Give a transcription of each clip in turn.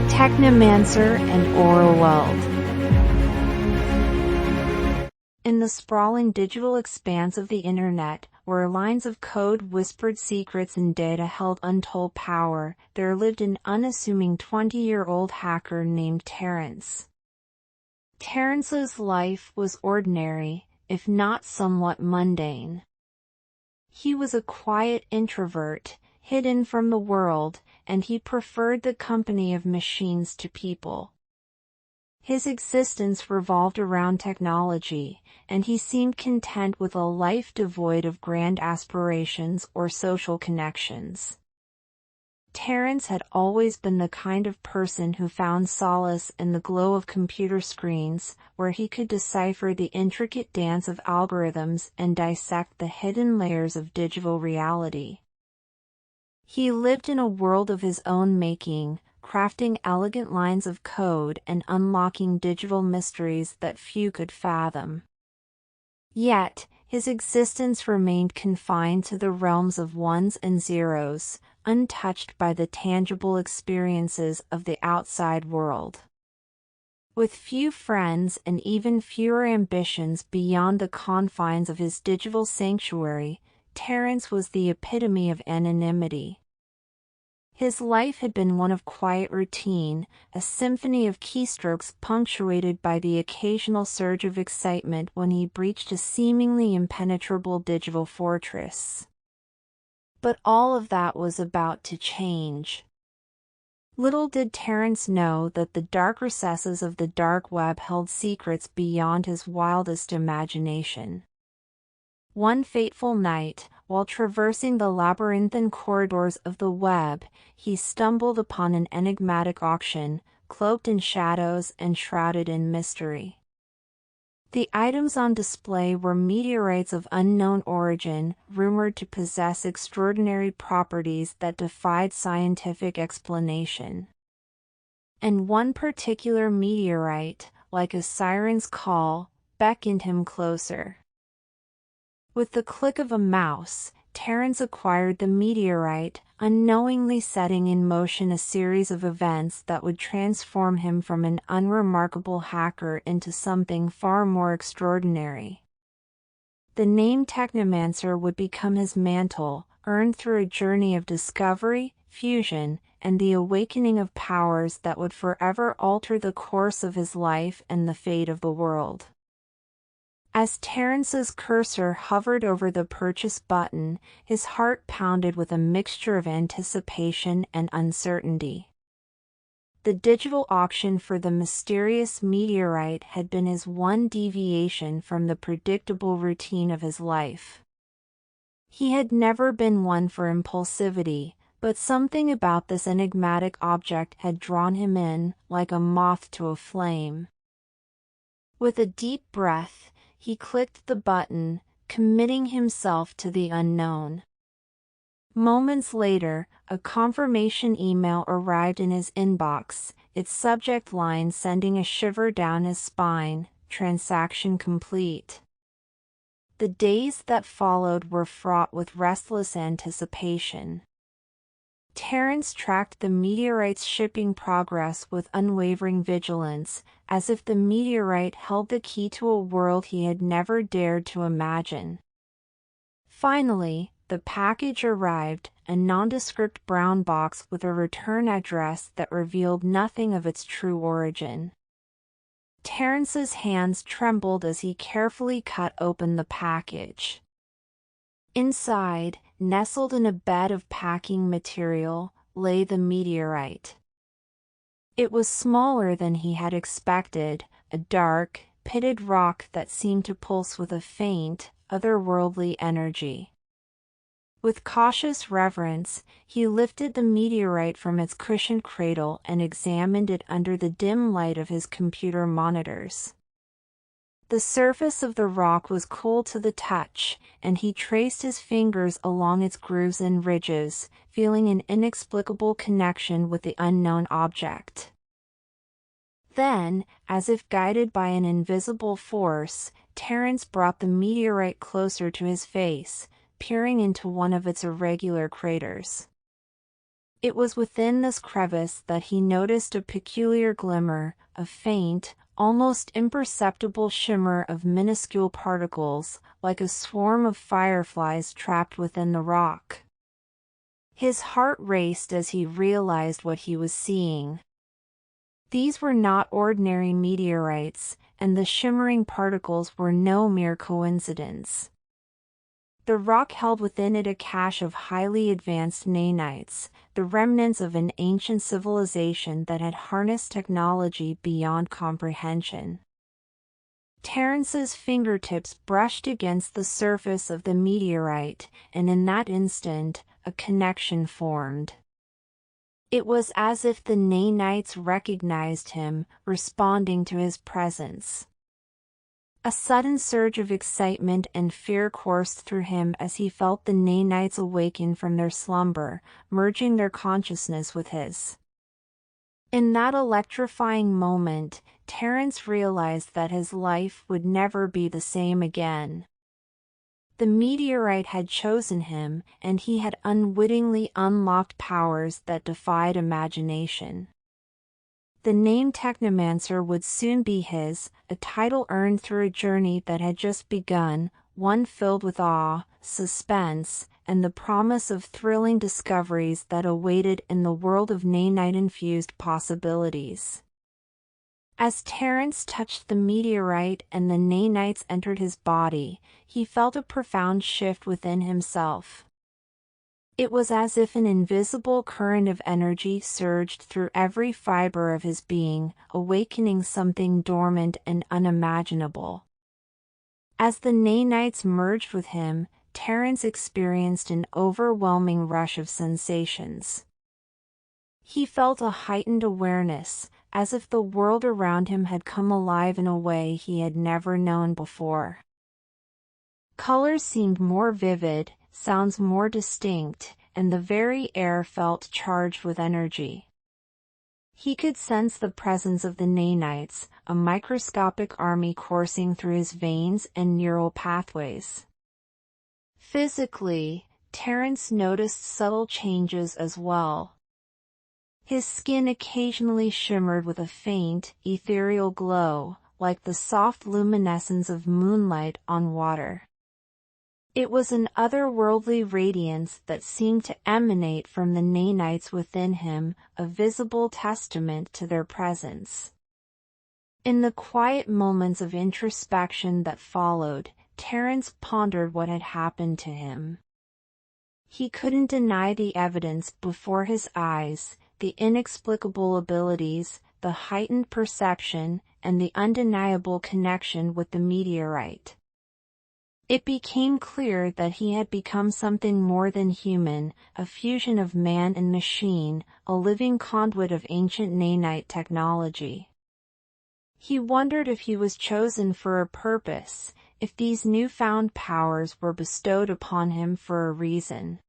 Technomancer and Auraweld. In the sprawling digital expanse of the internet, where lines of code whispered secrets and data held untold power, there lived an unassuming 20-year-old hacker named Terrence. Terrence's life was ordinary, if not somewhat mundane. He was a quiet introvert, hidden from the world, and he preferred the company of machines to people. His existence revolved around technology, and he seemed content with a life devoid of grand aspirations or social connections. Terrence had always been the kind of person who found solace in the glow of computer screens, where he could decipher the intricate dance of algorithms and dissect the hidden layers of digital reality. He lived in a world of his own making, crafting elegant lines of code and unlocking digital mysteries that few could fathom. Yet, his existence remained confined to the realms of ones and zeros, untouched by the tangible experiences of the outside world. With few friends and even fewer ambitions beyond the confines of his digital sanctuary, Terrence was the epitome of anonymity. His life had been one of quiet routine, a symphony of keystrokes punctuated by the occasional surge of excitement when he breached a seemingly impenetrable digital fortress. But all of that was about to change. Little did Terrence know that the dark recesses of the dark web held secrets beyond his wildest imagination. One fateful night, while traversing the labyrinthine corridors of the web, he stumbled upon an enigmatic auction, cloaked in shadows and shrouded in mystery. The items on display were meteorites of unknown origin, rumored to possess extraordinary properties that defied scientific explanation. And one particular meteorite, like a siren's call, beckoned him closer. With the click of a mouse, Terrence acquired the meteorite, unknowingly setting in motion a series of events that would transform him from an unremarkable hacker into something far more extraordinary. The name Technomancer would become his mantle, earned through a journey of discovery, fusion, and the awakening of powers that would forever alter the course of his life and the fate of the world. As Terrence's cursor hovered over the purchase button, his heart pounded with a mixture of anticipation and uncertainty. The digital auction for the mysterious meteorite had been his one deviation from the predictable routine of his life. He had never been one for impulsivity, but something about this enigmatic object had drawn him in, like a moth to a flame. With a deep breath, he clicked the button, committing himself to the unknown. Moments later, a confirmation email arrived in his inbox, its subject line sending a shiver down his spine: "Transaction complete." The days that followed were fraught with restless anticipation. Terrence tracked the meteorite's shipping progress with unwavering vigilance, as if the meteorite held the key to a world he had never dared to imagine. Finally, the package arrived, a nondescript brown box with a return address that revealed nothing of its true origin. Terrence's hands trembled as he carefully cut open the package. Inside, nestled in a bed of packing material, lay the meteorite. It was smaller than he had expected, a dark, pitted rock that seemed to pulse with a faint, otherworldly energy. With cautious reverence, he lifted the meteorite from its cushioned cradle and examined it under the dim light of his computer monitors. The surface of the rock was cool to the touch, and he traced his fingers along its grooves and ridges, feeling an inexplicable connection with the unknown object. Then, as if guided by an invisible force, Terrence brought the meteorite closer to his face, peering into one of its irregular craters. It was within this crevice that he noticed a peculiar glimmer, a faint, almost imperceptible shimmer of minuscule particles, like a swarm of fireflies trapped within the rock. His heart raced as he realized what he was seeing. These were not ordinary meteorites, and the shimmering particles were no mere coincidence. The rock held within it a cache of highly advanced nanites, the remnants of an ancient civilization that had harnessed technology beyond comprehension. Terrence's fingertips brushed against the surface of the meteorite, and in that instant, a connection formed. It was as if the nanites recognized him, responding to his presence. A sudden surge of excitement and fear coursed through him as he felt the nanites awaken from their slumber, merging their consciousness with his. In that electrifying moment, Terrence realized that his life would never be the same again. The meteorite had chosen him, and he had unwittingly unlocked powers that defied imagination. The name Technomancer would soon be his, a title earned through a journey that had just begun, one filled with awe, suspense, and the promise of thrilling discoveries that awaited in the world of nanite-infused possibilities. As Terrence touched the meteorite and the nanites entered his body, he felt a profound shift within himself. It was as if an invisible current of energy surged through every fiber of his being, awakening something dormant and unimaginable. As the nanites merged with him, Terrence experienced an overwhelming rush of sensations. He felt a heightened awareness, as if the world around him had come alive in a way he had never known before. Colors seemed more vivid, sounds more distinct, and the very air felt charged with energy. He could sense the presence of the nanites, a microscopic army coursing through his veins and neural pathways. Physically, Terrence noticed subtle changes as well. His skin occasionally shimmered with a faint, ethereal glow, like the soft luminescence of moonlight on water. It was an otherworldly radiance that seemed to emanate from the nanites within him, a visible testament to their presence. In the quiet moments of introspection that followed, Terrence pondered what had happened to him. He couldn't deny the evidence before his eyes, the inexplicable abilities, the heightened perception, and the undeniable connection with the meteorite. It became clear that he had become something more than human, a fusion of man and machine, a living conduit of ancient nanite technology. He wondered if he was chosen for a purpose, if these newfound powers were bestowed upon him for a reason.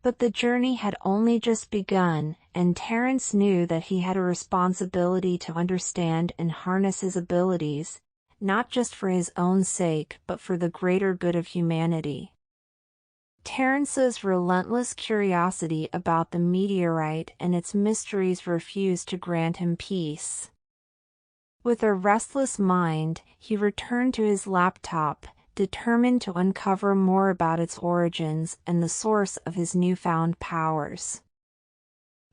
But the journey had only just begun, and Terrence knew that he had a responsibility to understand and harness his abilities, not just for his own sake but for the greater good of humanity. Terrence's relentless curiosity about the meteorite and its mysteries refused to grant him peace. With a restless mind, he returned to his laptop, determined to uncover more about its origins and the source of his newfound powers.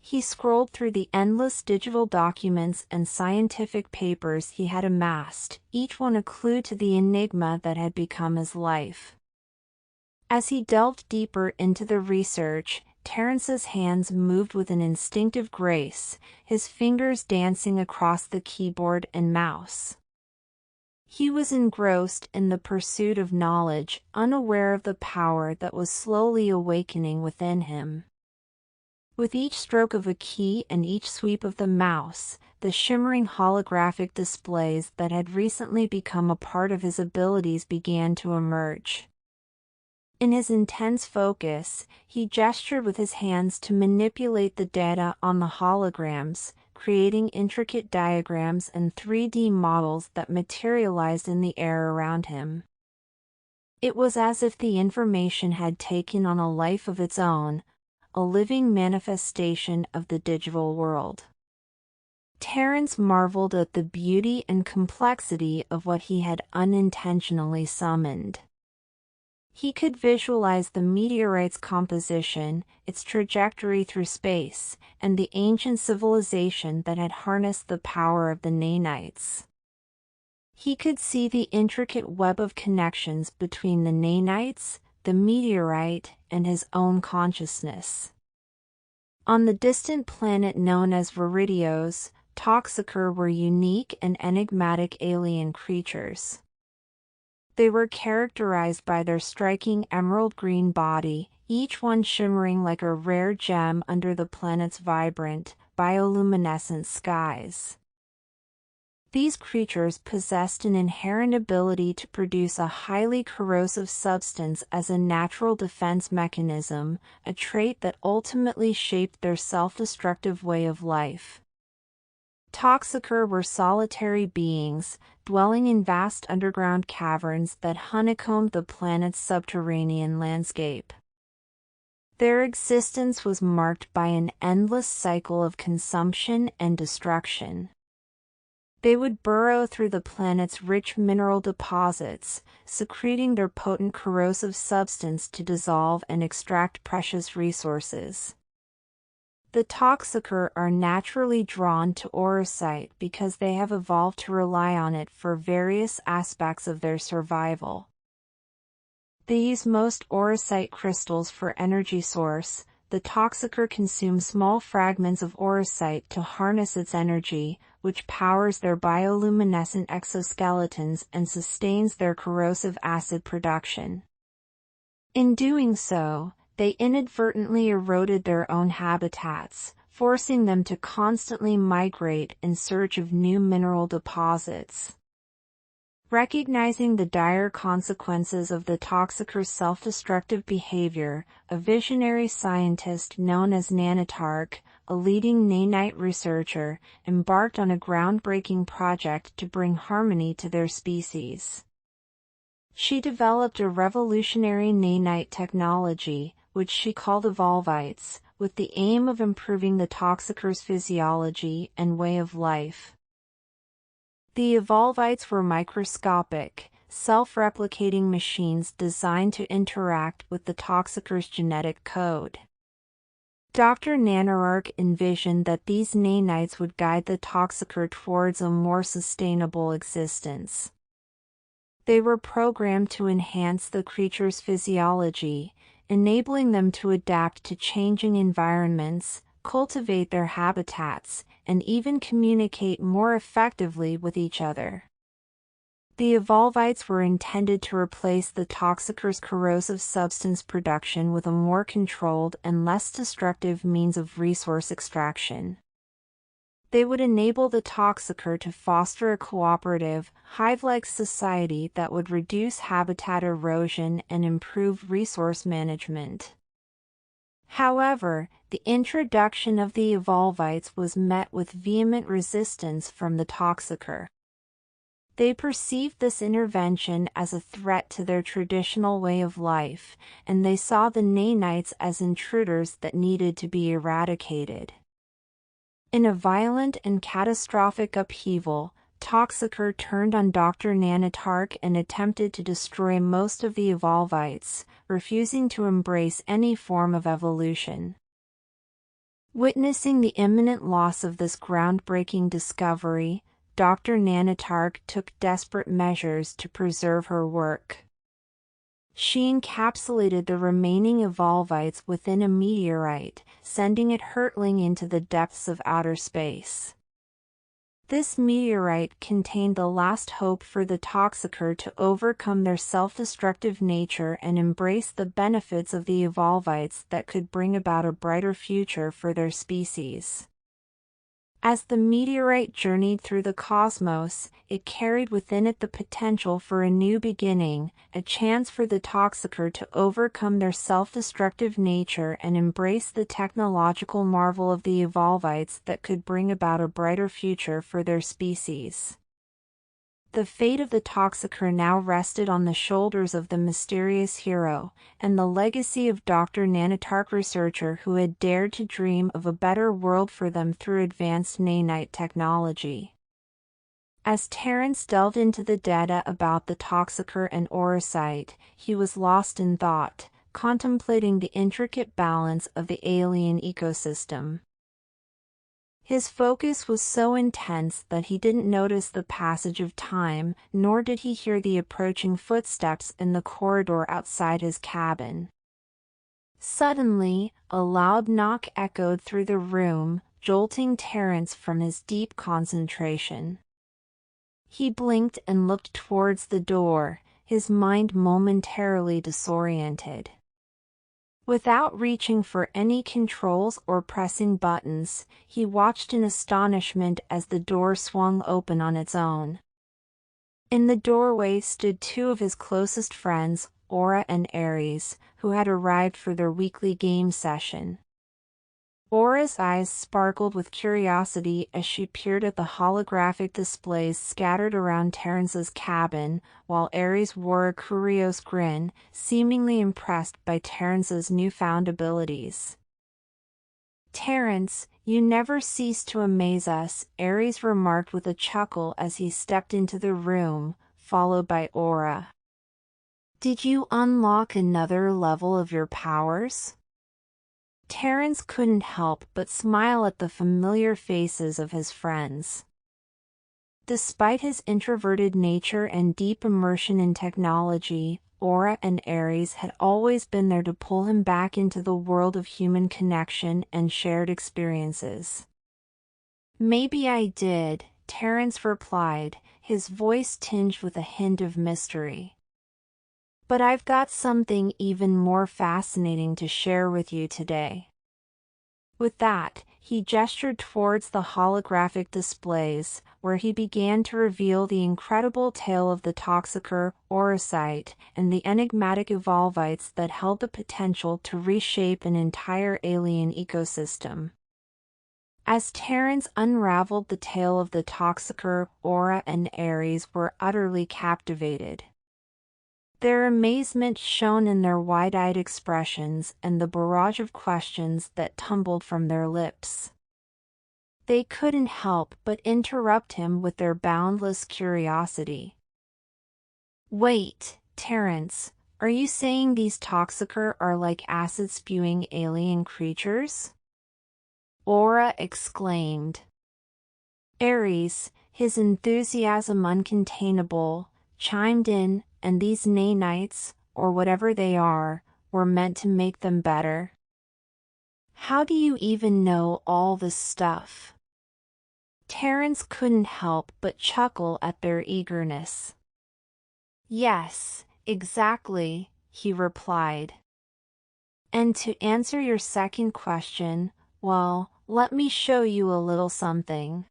He scrolled through the endless digital documents and scientific papers he had amassed, each one a clue to the enigma that had become his life. As he delved deeper into the research, Terrence's hands moved with an instinctive grace, his fingers dancing across the keyboard and mouse. He was engrossed in the pursuit of knowledge, unaware of the power that was slowly awakening within him. With each stroke of a key and each sweep of the mouse, the shimmering holographic displays that had recently become a part of his abilities began to emerge. In his intense focus, he gestured with his hands to manipulate the data on the holograms, creating intricate diagrams and 3D models that materialized in the air around him. It was as if the information had taken on a life of its own, a living manifestation of the digital world. Terrence marveled at the beauty and complexity of what he had unintentionally summoned. He could visualize the meteorite's composition, its trajectory through space, and the ancient civilization that had harnessed the power of the nanites. He could see the intricate web of connections between the nanites, the meteorite, and his own consciousness. On the distant planet known as Viridios, Toxicors were unique and enigmatic alien creatures. They were characterized by their striking emerald green body, each one shimmering like a rare gem under the planet's vibrant, bioluminescent skies. These creatures possessed an inherent ability to produce a highly corrosive substance as a natural defense mechanism, a trait that ultimately shaped their self-destructive way of life. Toxicors were solitary beings, dwelling in vast underground caverns that honeycombed the planet's subterranean landscape. Their existence was marked by an endless cycle of consumption and destruction. They would burrow through the planet's rich mineral deposits, secreting their potent corrosive substance to dissolve and extract precious resources. The Toxicors are naturally drawn to auraweld because they have evolved to rely on it for various aspects of their survival. They use most auraweld crystals for energy source. The Toxicors consume small fragments of auraweld to harness its energy, which powers their bioluminescent exoskeletons and sustains their corrosive acid production. In doing so, they inadvertently eroded their own habitats, forcing them to constantly migrate in search of new mineral deposits. Recognizing the dire consequences of the Toxicors' self-destructive behavior, a visionary scientist known as Nanitarch, a leading nanite researcher, embarked on a groundbreaking project to bring harmony to their species. She developed a revolutionary nanite technology, which she called evolvites, with the aim of improving the Toxicors' physiology and way of life. The evolvites were microscopic, self-replicating machines designed to interact with the Toxicors' genetic code. Dr. Nanitarch envisioned that these nanites would guide the Toxicors towards a more sustainable existence. They were programmed to enhance the creature's physiology, enabling them to adapt to changing environments, cultivate their habitats, and even communicate more effectively with each other. The evolvites were intended to replace the Toxicors' corrosive substance production with a more controlled and less destructive means of resource extraction. They would enable the Toxicors to foster a cooperative, hive-like society that would reduce habitat erosion and improve resource management. However, the introduction of the evolvites was met with vehement resistance from the Toxicors. They perceived this intervention as a threat to their traditional way of life, and they saw the nanites as intruders that needed to be eradicated. In a violent and catastrophic upheaval, Toxicors turned on Dr. Nanitarch and attempted to destroy most of the evolvites, refusing to embrace any form of evolution. Witnessing the imminent loss of this groundbreaking discovery, Dr. Nanitarch took desperate measures to preserve her work. She encapsulated the remaining evolvites within a meteorite, sending it hurtling into the depths of outer space. This meteorite contained the last hope for the Toxicors to overcome their self-destructive nature and embrace the benefits of the evolvites that could bring about a brighter future for their species. As the meteorite journeyed through the cosmos, it carried within it the potential for a new beginning, a chance for the Toxicors to overcome their self-destructive nature and embrace the technological marvel of the evolvites that could bring about a brighter future for their species. The fate of the Toxicor now rested on the shoulders of the mysterious hero, and the legacy of Dr. Nanitarch, researcher who had dared to dream of a better world for them through advanced nanite technology. As Terrence delved into the data about the Toxicor and Auraweld, he was lost in thought, contemplating the intricate balance of the alien ecosystem. His focus was so intense that he didn't notice the passage of time, nor did he hear the approaching footsteps in the corridor outside his cabin. Suddenly, a loud knock echoed through the room, jolting Terrence from his deep concentration. He blinked and looked towards the door, his mind momentarily disoriented. Without reaching for any controls or pressing buttons, he watched in astonishment as the door swung open on its own. In the doorway stood two of his closest friends, Aura and Ares, who had arrived for their weekly game session. Aura's eyes sparkled with curiosity as she peered at the holographic displays scattered around Terrence's cabin, while Ares wore a curious grin, seemingly impressed by Terrence's newfound abilities. "Terrence, you never cease to amaze us," Ares remarked with a chuckle as he stepped into the room, followed by Aura. "Did you unlock another level of your powers?" Terrence couldn't help but smile at the familiar faces of his friends. Despite his introverted nature and deep immersion in technology, Aura and Ares had always been there to pull him back into the world of human connection and shared experiences. "Maybe I did," Terrence replied, his voice tinged with a hint of mystery. "But I've got something even more fascinating to share with you today." With that, he gestured towards the holographic displays, where he began to reveal the incredible tale of the Toxicor, Auraweld, and the enigmatic evolvites that held the potential to reshape an entire alien ecosystem. As Terrence unraveled the tale of the Toxicor, Aura and Ares were utterly captivated. Their amazement shone in their wide-eyed expressions and the barrage of questions that tumbled from their lips. They couldn't help but interrupt him with their boundless curiosity. "Wait, Terrence, are you saying these Toxicor are like acid-spewing alien creatures?" Aura exclaimed. Ares, his enthusiasm uncontainable, chimed in, "And these nanites, or whatever they are, were meant to make them better." "How do you even know all this stuff?" Terrence couldn't help but chuckle at their eagerness. "Yes, exactly," he replied. "And to answer your second question, well, let me show you a little something."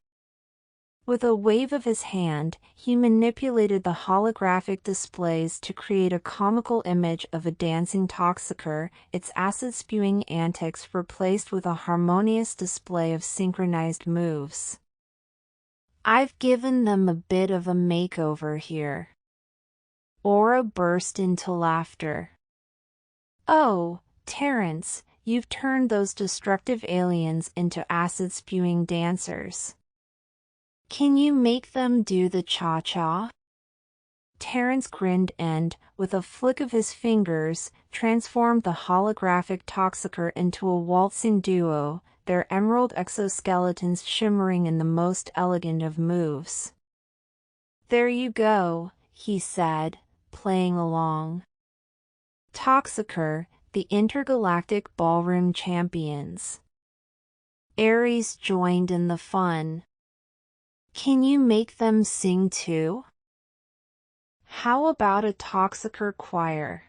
With a wave of his hand, he manipulated the holographic displays to create a comical image of a dancing Toxicor, its acid-spewing antics replaced with a harmonious display of synchronized moves. "I've given them a bit of a makeover here." Aura burst into laughter. "Oh, Terrence, you've turned those destructive aliens into acid-spewing dancers. Can you make them do the cha-cha?" Terrence grinned and, with a flick of his fingers, transformed the holographic Toxicor into a waltzing duo, their emerald exoskeletons shimmering in the most elegant of moves. "There you go," he said, playing along. "Toxicor, the intergalactic ballroom champions." Ares joined in the fun. "Can you make them sing too?" "How about a Toxicor choir?"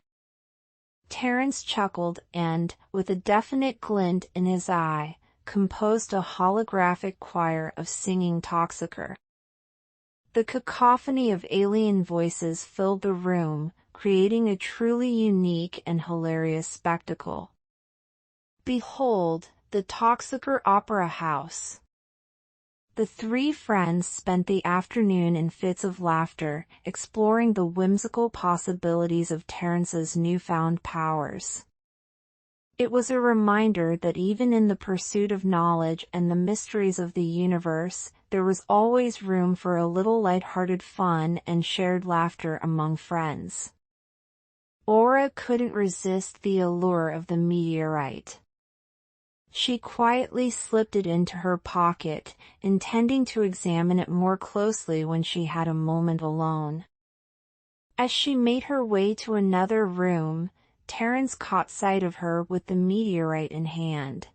Terrence chuckled and, with a definite glint in his eye, composed a holographic choir of singing Toxicor. The cacophony of alien voices filled the room, creating a truly unique and hilarious spectacle. "Behold, the Toxicor Opera House." The three friends spent the afternoon in fits of laughter, exploring the whimsical possibilities of Terrence's newfound powers. It was a reminder that even in the pursuit of knowledge and the mysteries of the universe, there was always room for a little light-hearted fun and shared laughter among friends. Aura couldn't resist the allure of the meteorite. She quietly slipped it into her pocket, intending to examine it more closely when she had a moment alone. As she made her way to another room, Terrence caught sight of her with the meteorite in hand.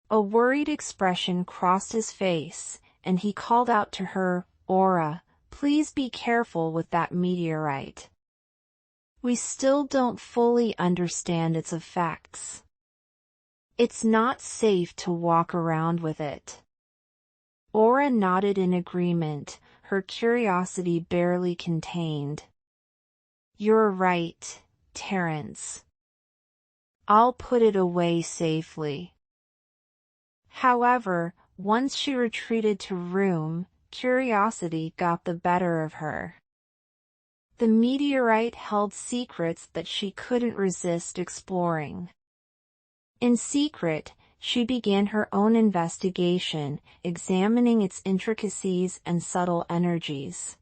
A worried expression crossed his face, and he called out to her, "Aura, please be careful with that meteorite. We still don't fully understand its effects. It's not safe to walk around with it." Aura nodded in agreement, her curiosity barely contained. "You're right, Terrence. I'll put it away safely." However, once she retreated to room, curiosity got the better of her. The meteorite held secrets that she couldn't resist exploring. In secret, she began her own investigation, examining its intricacies and subtle energies.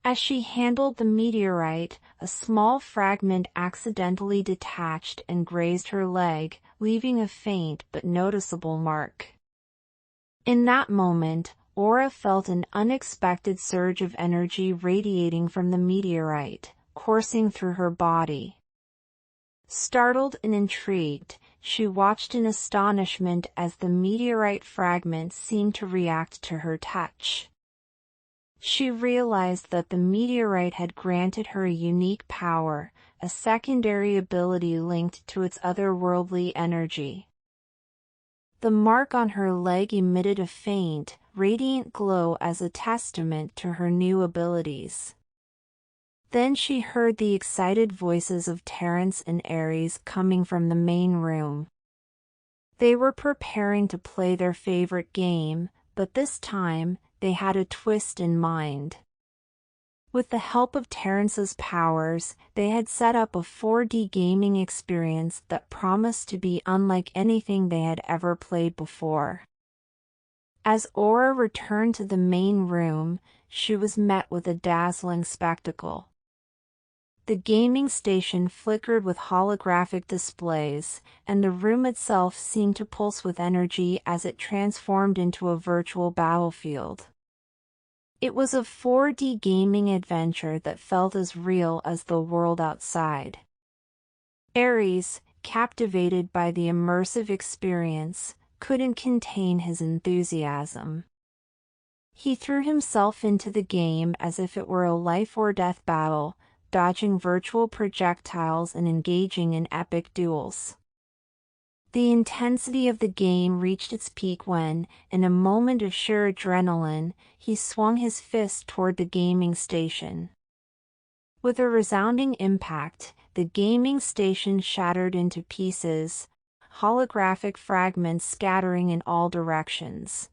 As she handled the meteorite, a small fragment accidentally detached and grazed her leg, leaving a faint but noticeable mark. In that moment, Aura felt an unexpected surge of energy radiating from the meteorite, coursing through her body. Startled and intrigued, she watched in astonishment as the meteorite fragment seemed to react to her touch. She realized that the meteorite had granted her a unique power, a secondary ability linked to its otherworldly energy. The mark on her leg emitted a faint, radiant glow as a testament to her new abilities. Then she heard the excited voices of Terrence and Ares coming from the main room. They were preparing to play their favorite game, but this time, they had a twist in mind. With the help of Terrence's powers, they had set up a 4D gaming experience that promised to be unlike anything they had ever played before. As Aura returned to the main room, she was met with a dazzling spectacle. The gaming station flickered with holographic displays, and the room itself seemed to pulse with energy as it transformed into a virtual battlefield. It was a 4D gaming adventure that felt as real as the world outside. Ares, captivated by the immersive experience, couldn't contain his enthusiasm. He threw himself into the game as if it were a life-or-death battle, dodging virtual projectiles and engaging in epic duels. The intensity of the game reached its peak when, in a moment of sheer adrenaline, he swung his fist toward the gaming station. With a resounding impact, the gaming station shattered into pieces, holographic fragments scattering in all directions.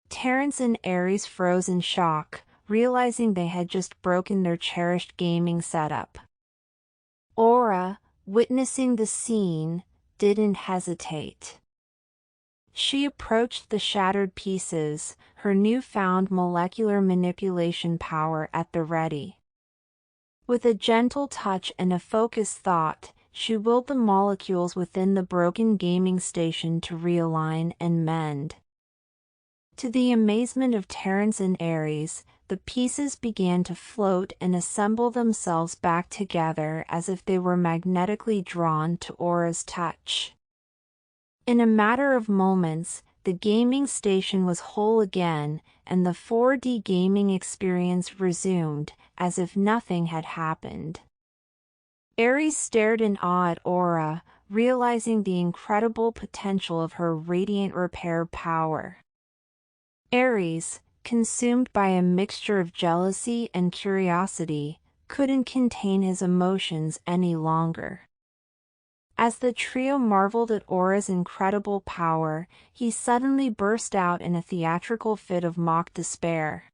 Terrence and Ares froze in shock, realizing they had just broken their cherished gaming setup. Aura, witnessing the scene, didn't hesitate. She approached the shattered pieces, her newfound molecular manipulation power at the ready. With a gentle touch and a focused thought, she willed the molecules within the broken gaming station to realign and mend. To the amazement of Terrence and Ares, the pieces began to float and assemble themselves back together as if they were magnetically drawn to Aura's touch. In a matter of moments, the gaming station was whole again, and the 4D gaming experience resumed, as if nothing had happened. Ares stared in awe at Aura, realizing the incredible potential of her radiant repair power. Ares, consumed by a mixture of jealousy and curiosity, couldn't contain his emotions any longer. As the trio marveled at Aura's incredible power, he suddenly burst out in a theatrical fit of mock despair.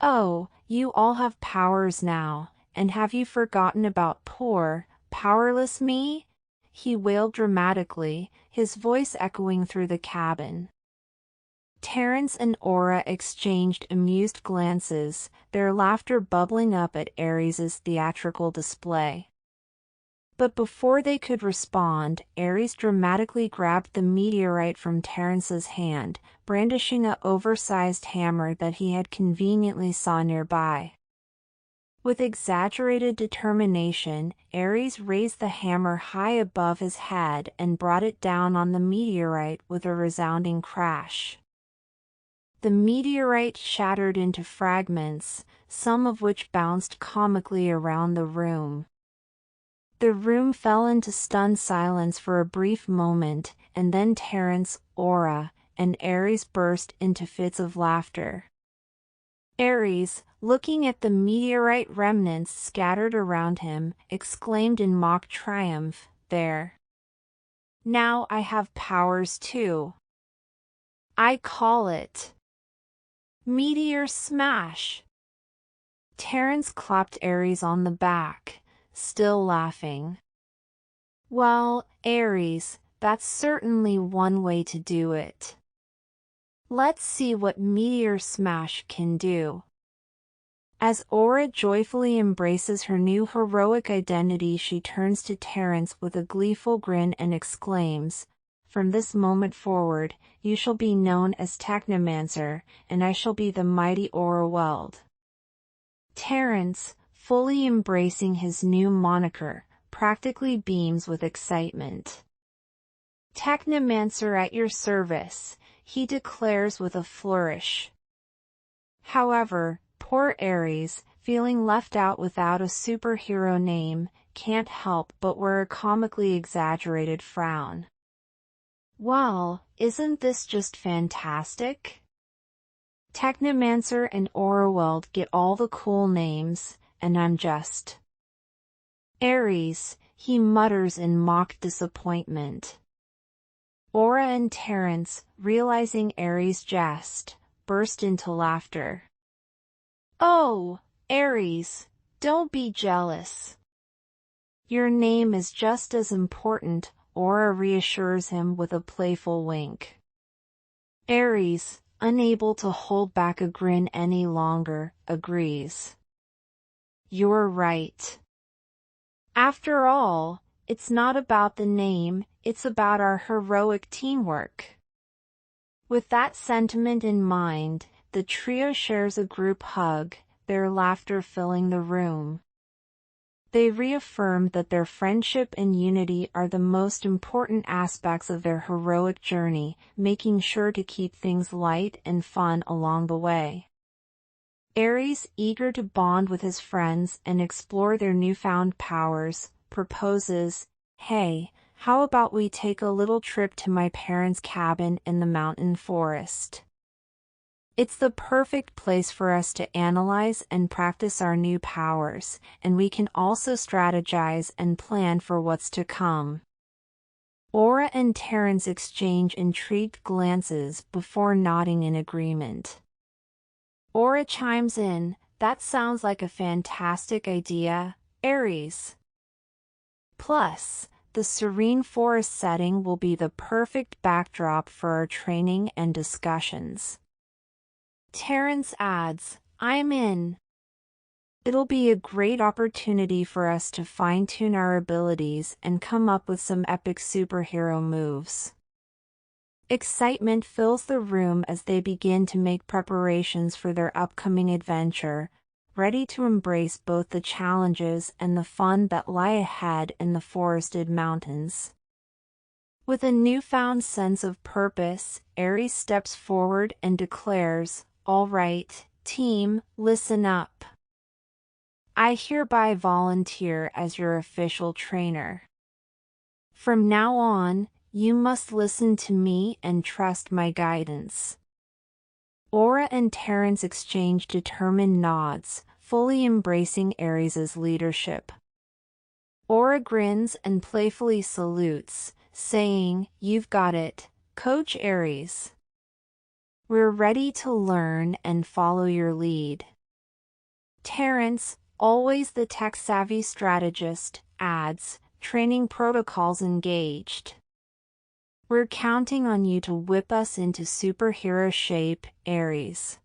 "Oh, you all have powers now, and have you forgotten about poor, powerless me?" he wailed dramatically, his voice echoing through the cabin. Terrence and Aura exchanged amused glances, their laughter bubbling up at Ares's theatrical display. But before they could respond, Ares dramatically grabbed the meteorite from Terrence's hand, brandishing an oversized hammer that he had conveniently saw nearby. With exaggerated determination, Ares raised the hammer high above his head and brought it down on the meteorite with a resounding crash. The meteorite shattered into fragments, some of which bounced comically around the room. The room fell into stunned silence for a brief moment, and then Terrence, Aura, and Ares burst into fits of laughter. Ares, looking at the meteorite remnants scattered around him, exclaimed in mock triumph, "There! Now I have powers too. I call it Meteor Smash!" Terrence clapped Ares on the back, still laughing. "Well, Ares, that's certainly one way to do it. Let's see what Meteor Smash can do." As Aura joyfully embraces her new heroic identity, she turns to Terrence with a gleeful grin and exclaims, "From this moment forward, you shall be known as Technomancer, and I shall be the mighty Auraweld." Terrence, fully embracing his new moniker, practically beams with excitement. "Technomancer at your service," he declares with a flourish. However, poor Ares, feeling left out without a superhero name, can't help but wear a comically exaggerated frown. "Well, isn't this just fantastic? Technomancer and Auraweld get all the cool names, and I'm just Ares," he mutters in mock disappointment. Aura and Terrence, realizing Ares' jest, burst into laughter. "Oh, Ares, don't be jealous. Your name is just as important," Aura reassures him with a playful wink. Ares, unable to hold back a grin any longer, agrees. "You're right. After all, it's not about the name, it's about our heroic teamwork." With that sentiment in mind, the trio shares a group hug, their laughter filling the room. They reaffirm that their friendship and unity are the most important aspects of their heroic journey, making sure to keep things light and fun along the way. Ares, eager to bond with his friends and explore their newfound powers, proposes, "Hey, how about we take a little trip to my parents' cabin in the mountain forest? It's the perfect place for us to analyze and practice our new powers, and we can also strategize and plan for what's to come." Aura and Terrence exchange intrigued glances before nodding in agreement. Aura chimes in, "That sounds like a fantastic idea, Ares. Plus, the serene forest setting will be the perfect backdrop for our training and discussions." Terrence adds, "I'm in. It'll be a great opportunity for us to fine-tune our abilities and come up with some epic superhero moves." Excitement fills the room as they begin to make preparations for their upcoming adventure, ready to embrace both the challenges and the fun that lie ahead in the forested mountains. With a newfound sense of purpose, Ares steps forward and declares, "All right, team, listen up. I hereby volunteer as your official trainer. From now on, you must listen to me and trust my guidance." Aura and Terrence exchange determined nods, fully embracing Ares's leadership. Aura grins and playfully salutes, saying, "You've got it, Coach Aries. We're ready to learn and follow your lead." Terrence, always the tech-savvy strategist, adds, "Training protocols engaged. We're counting on you to whip us into superhero shape, Aries."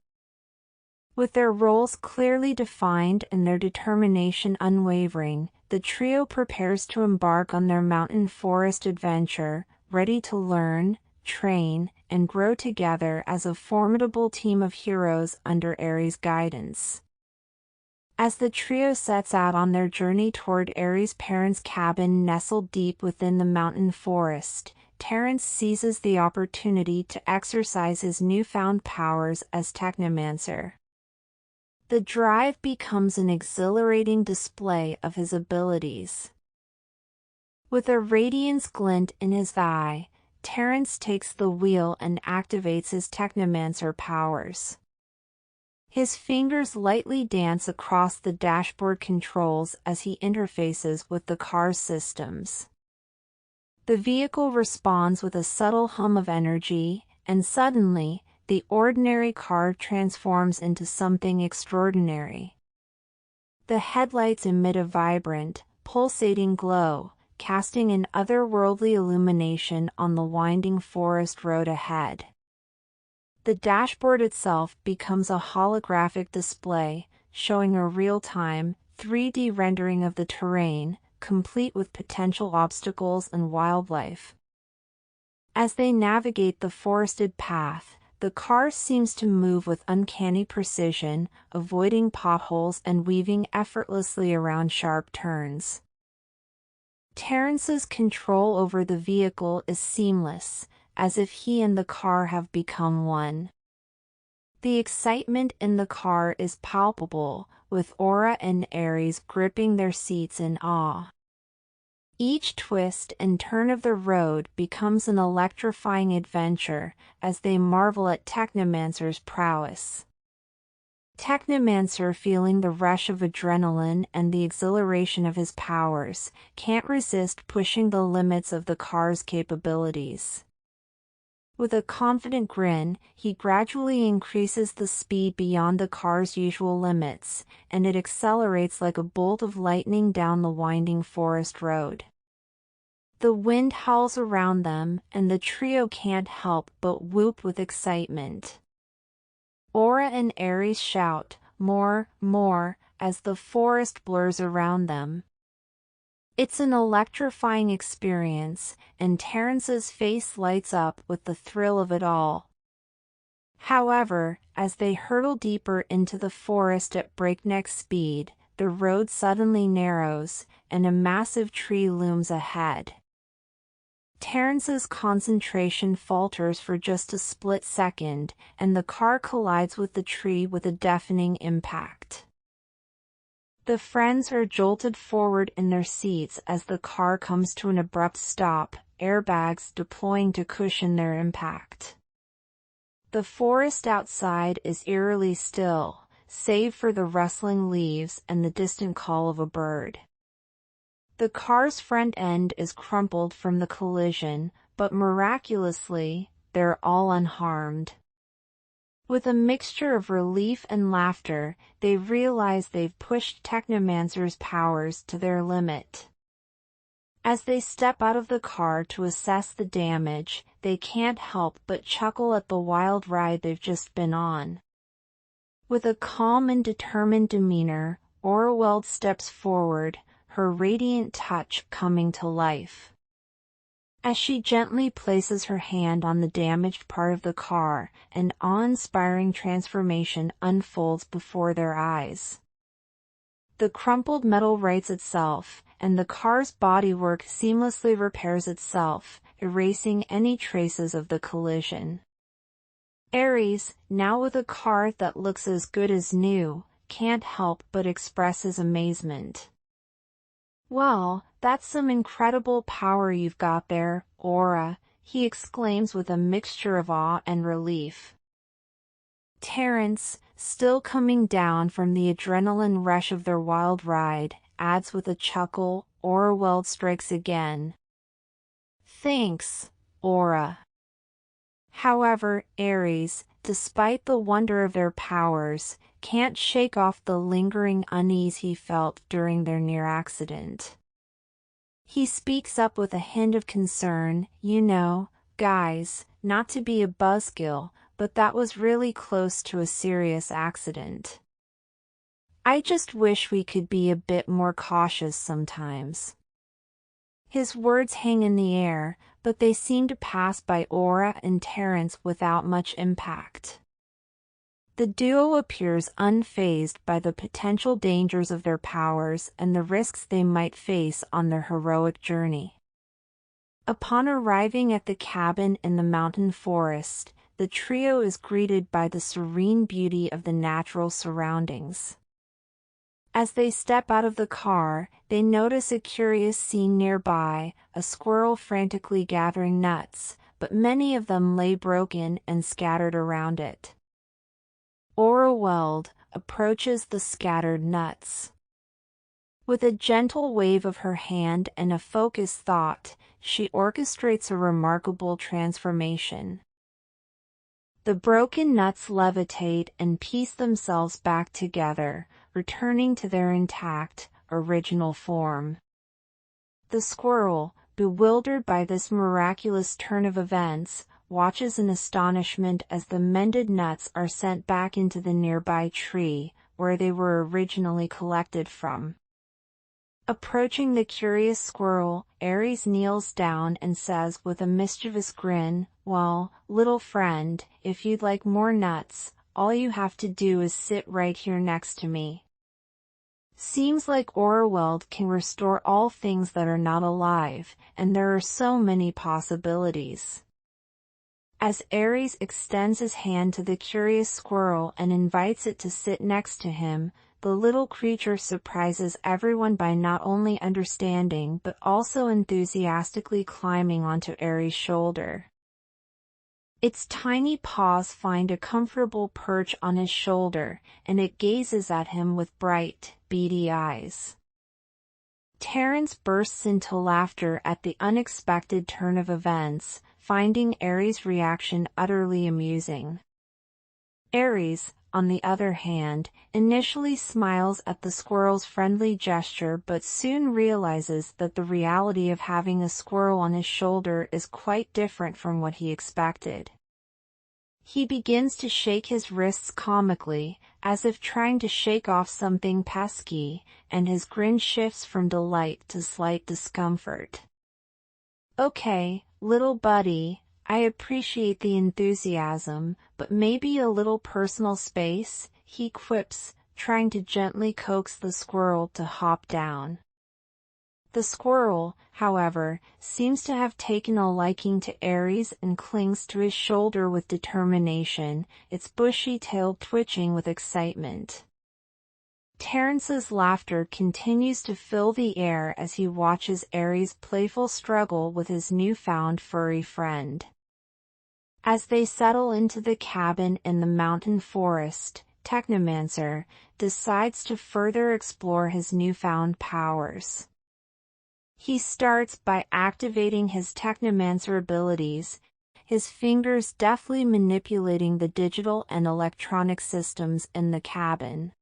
With their roles clearly defined and their determination unwavering, the trio prepares to embark on their mountain forest adventure, ready to learn, train, and grow together as a formidable team of heroes under Aries' guidance. As the trio sets out on their journey toward Aries' parents' cabin nestled deep within the mountain forest, Terrence seizes the opportunity to exercise his newfound powers as Technomancer. The drive becomes an exhilarating display of his abilities. With a radiance glint in his eye, Terrence takes the wheel and activates his Technomancer powers. His fingers lightly dance across the dashboard controls as he interfaces with the car's systems. The vehicle responds with a subtle hum of energy, and suddenly, the ordinary car transforms into something extraordinary. The headlights emit a vibrant, pulsating glow, casting an otherworldly illumination on the winding forest road ahead. The dashboard itself becomes a holographic display, showing a real-time, 3D rendering of the terrain, complete with potential obstacles and wildlife. As they navigate the forested path, the car seems to move with uncanny precision, avoiding potholes and weaving effortlessly around sharp turns. Terrence's control over the vehicle is seamless, as if he and the car have become one. The excitement in the car is palpable, with Aura and Aries gripping their seats in awe. Each twist and turn of the road becomes an electrifying adventure as they marvel at Technomancer's prowess. Technomancer, feeling the rush of adrenaline and the exhilaration of his powers, can't resist pushing the limits of the car's capabilities. With a confident grin, he gradually increases the speed beyond the car's usual limits, and it accelerates like a bolt of lightning down the winding forest road. The wind howls around them, and the trio can't help but whoop with excitement. Aura and Aries shout, "More, more," as the forest blurs around them. It's an electrifying experience, and Terrence's face lights up with the thrill of it all. However, as they hurtle deeper into the forest at breakneck speed, the road suddenly narrows, and a massive tree looms ahead. Terrence's concentration falters for just a split second, and the car collides with the tree with a deafening impact. The friends are jolted forward in their seats as the car comes to an abrupt stop, airbags deploying to cushion their impact. The forest outside is eerily still, save for the rustling leaves and the distant call of a bird. The car's front end is crumpled from the collision, but miraculously, they're all unharmed. With a mixture of relief and laughter, they realize they've pushed Technomancer's powers to their limit. As they step out of the car to assess the damage, they can't help but chuckle at the wild ride they've just been on. With a calm and determined demeanor, Auraweld steps forward, her radiant touch coming to life. As she gently places her hand on the damaged part of the car, an awe-inspiring transformation unfolds before their eyes. The crumpled metal rights itself, and the car's bodywork seamlessly repairs itself, erasing any traces of the collision. Aries, now with a car that looks as good as new, can't help but express his amazement. "Well, that's some incredible power you've got there, Aura," he exclaims with a mixture of awe and relief. Terrence, still coming down from the adrenaline rush of their wild ride, adds with a chuckle, Auraweld strikes again. "Thanks, Aura." However, Ares, despite the wonder of their powers, can't shake off the lingering unease he felt during their near accident. He speaks up with a hint of concern, "You know, guys, not to be a buzzkill, but that was really close to a serious accident. I just wish we could be a bit more cautious sometimes." His words hang in the air, but they seem to pass by Aura and Terrence without much impact. The duo appears unfazed by the potential dangers of their powers and the risks they might face on their heroic journey. Upon arriving at the cabin in the mountain forest, the trio is greeted by the serene beauty of the natural surroundings. As they step out of the car, they notice a curious scene nearby, a squirrel frantically gathering nuts, but many of them lay broken and scattered around it. Auraweld approaches the scattered nuts. With a gentle wave of her hand and a focused thought, she orchestrates a remarkable transformation. The broken nuts levitate and piece themselves back together, returning to their intact, original form. The squirrel, bewildered by this miraculous turn of events, watches in astonishment as the mended nuts are sent back into the nearby tree, where they were originally collected from. Approaching the curious squirrel, Ares kneels down and says with a mischievous grin, "Well, little friend, if you'd like more nuts, all you have to do is sit right here next to me." Seems like Auraweld can restore all things that are not alive, and there are so many possibilities. As Ares extends his hand to the curious squirrel and invites it to sit next to him, the little creature surprises everyone by not only understanding but also enthusiastically climbing onto Ares' shoulder. Its tiny paws find a comfortable perch on his shoulder, and it gazes at him with bright, beady eyes. Terrence bursts into laughter at the unexpected turn of events, finding Ares' reaction utterly amusing. Ares, on the other hand, initially smiles at the squirrel's friendly gesture but soon realizes that the reality of having a squirrel on his shoulder is quite different from what he expected. He begins to shake his wrists comically, as if trying to shake off something pesky, and his grin shifts from delight to slight discomfort. "Okay, little buddy, I appreciate the enthusiasm, but maybe a little personal space," he quips, trying to gently coax the squirrel to hop down. The squirrel, however, seems to have taken a liking to Ares and clings to his shoulder with determination, its bushy tail twitching with excitement. Terrence's laughter continues to fill the air as he watches Ares' playful struggle with his newfound furry friend. As they settle into the cabin in the mountain forest, Technomancer decides to further explore his newfound powers. He starts by activating his Technomancer abilities, his fingers deftly manipulating the digital and electronic systems in the cabin.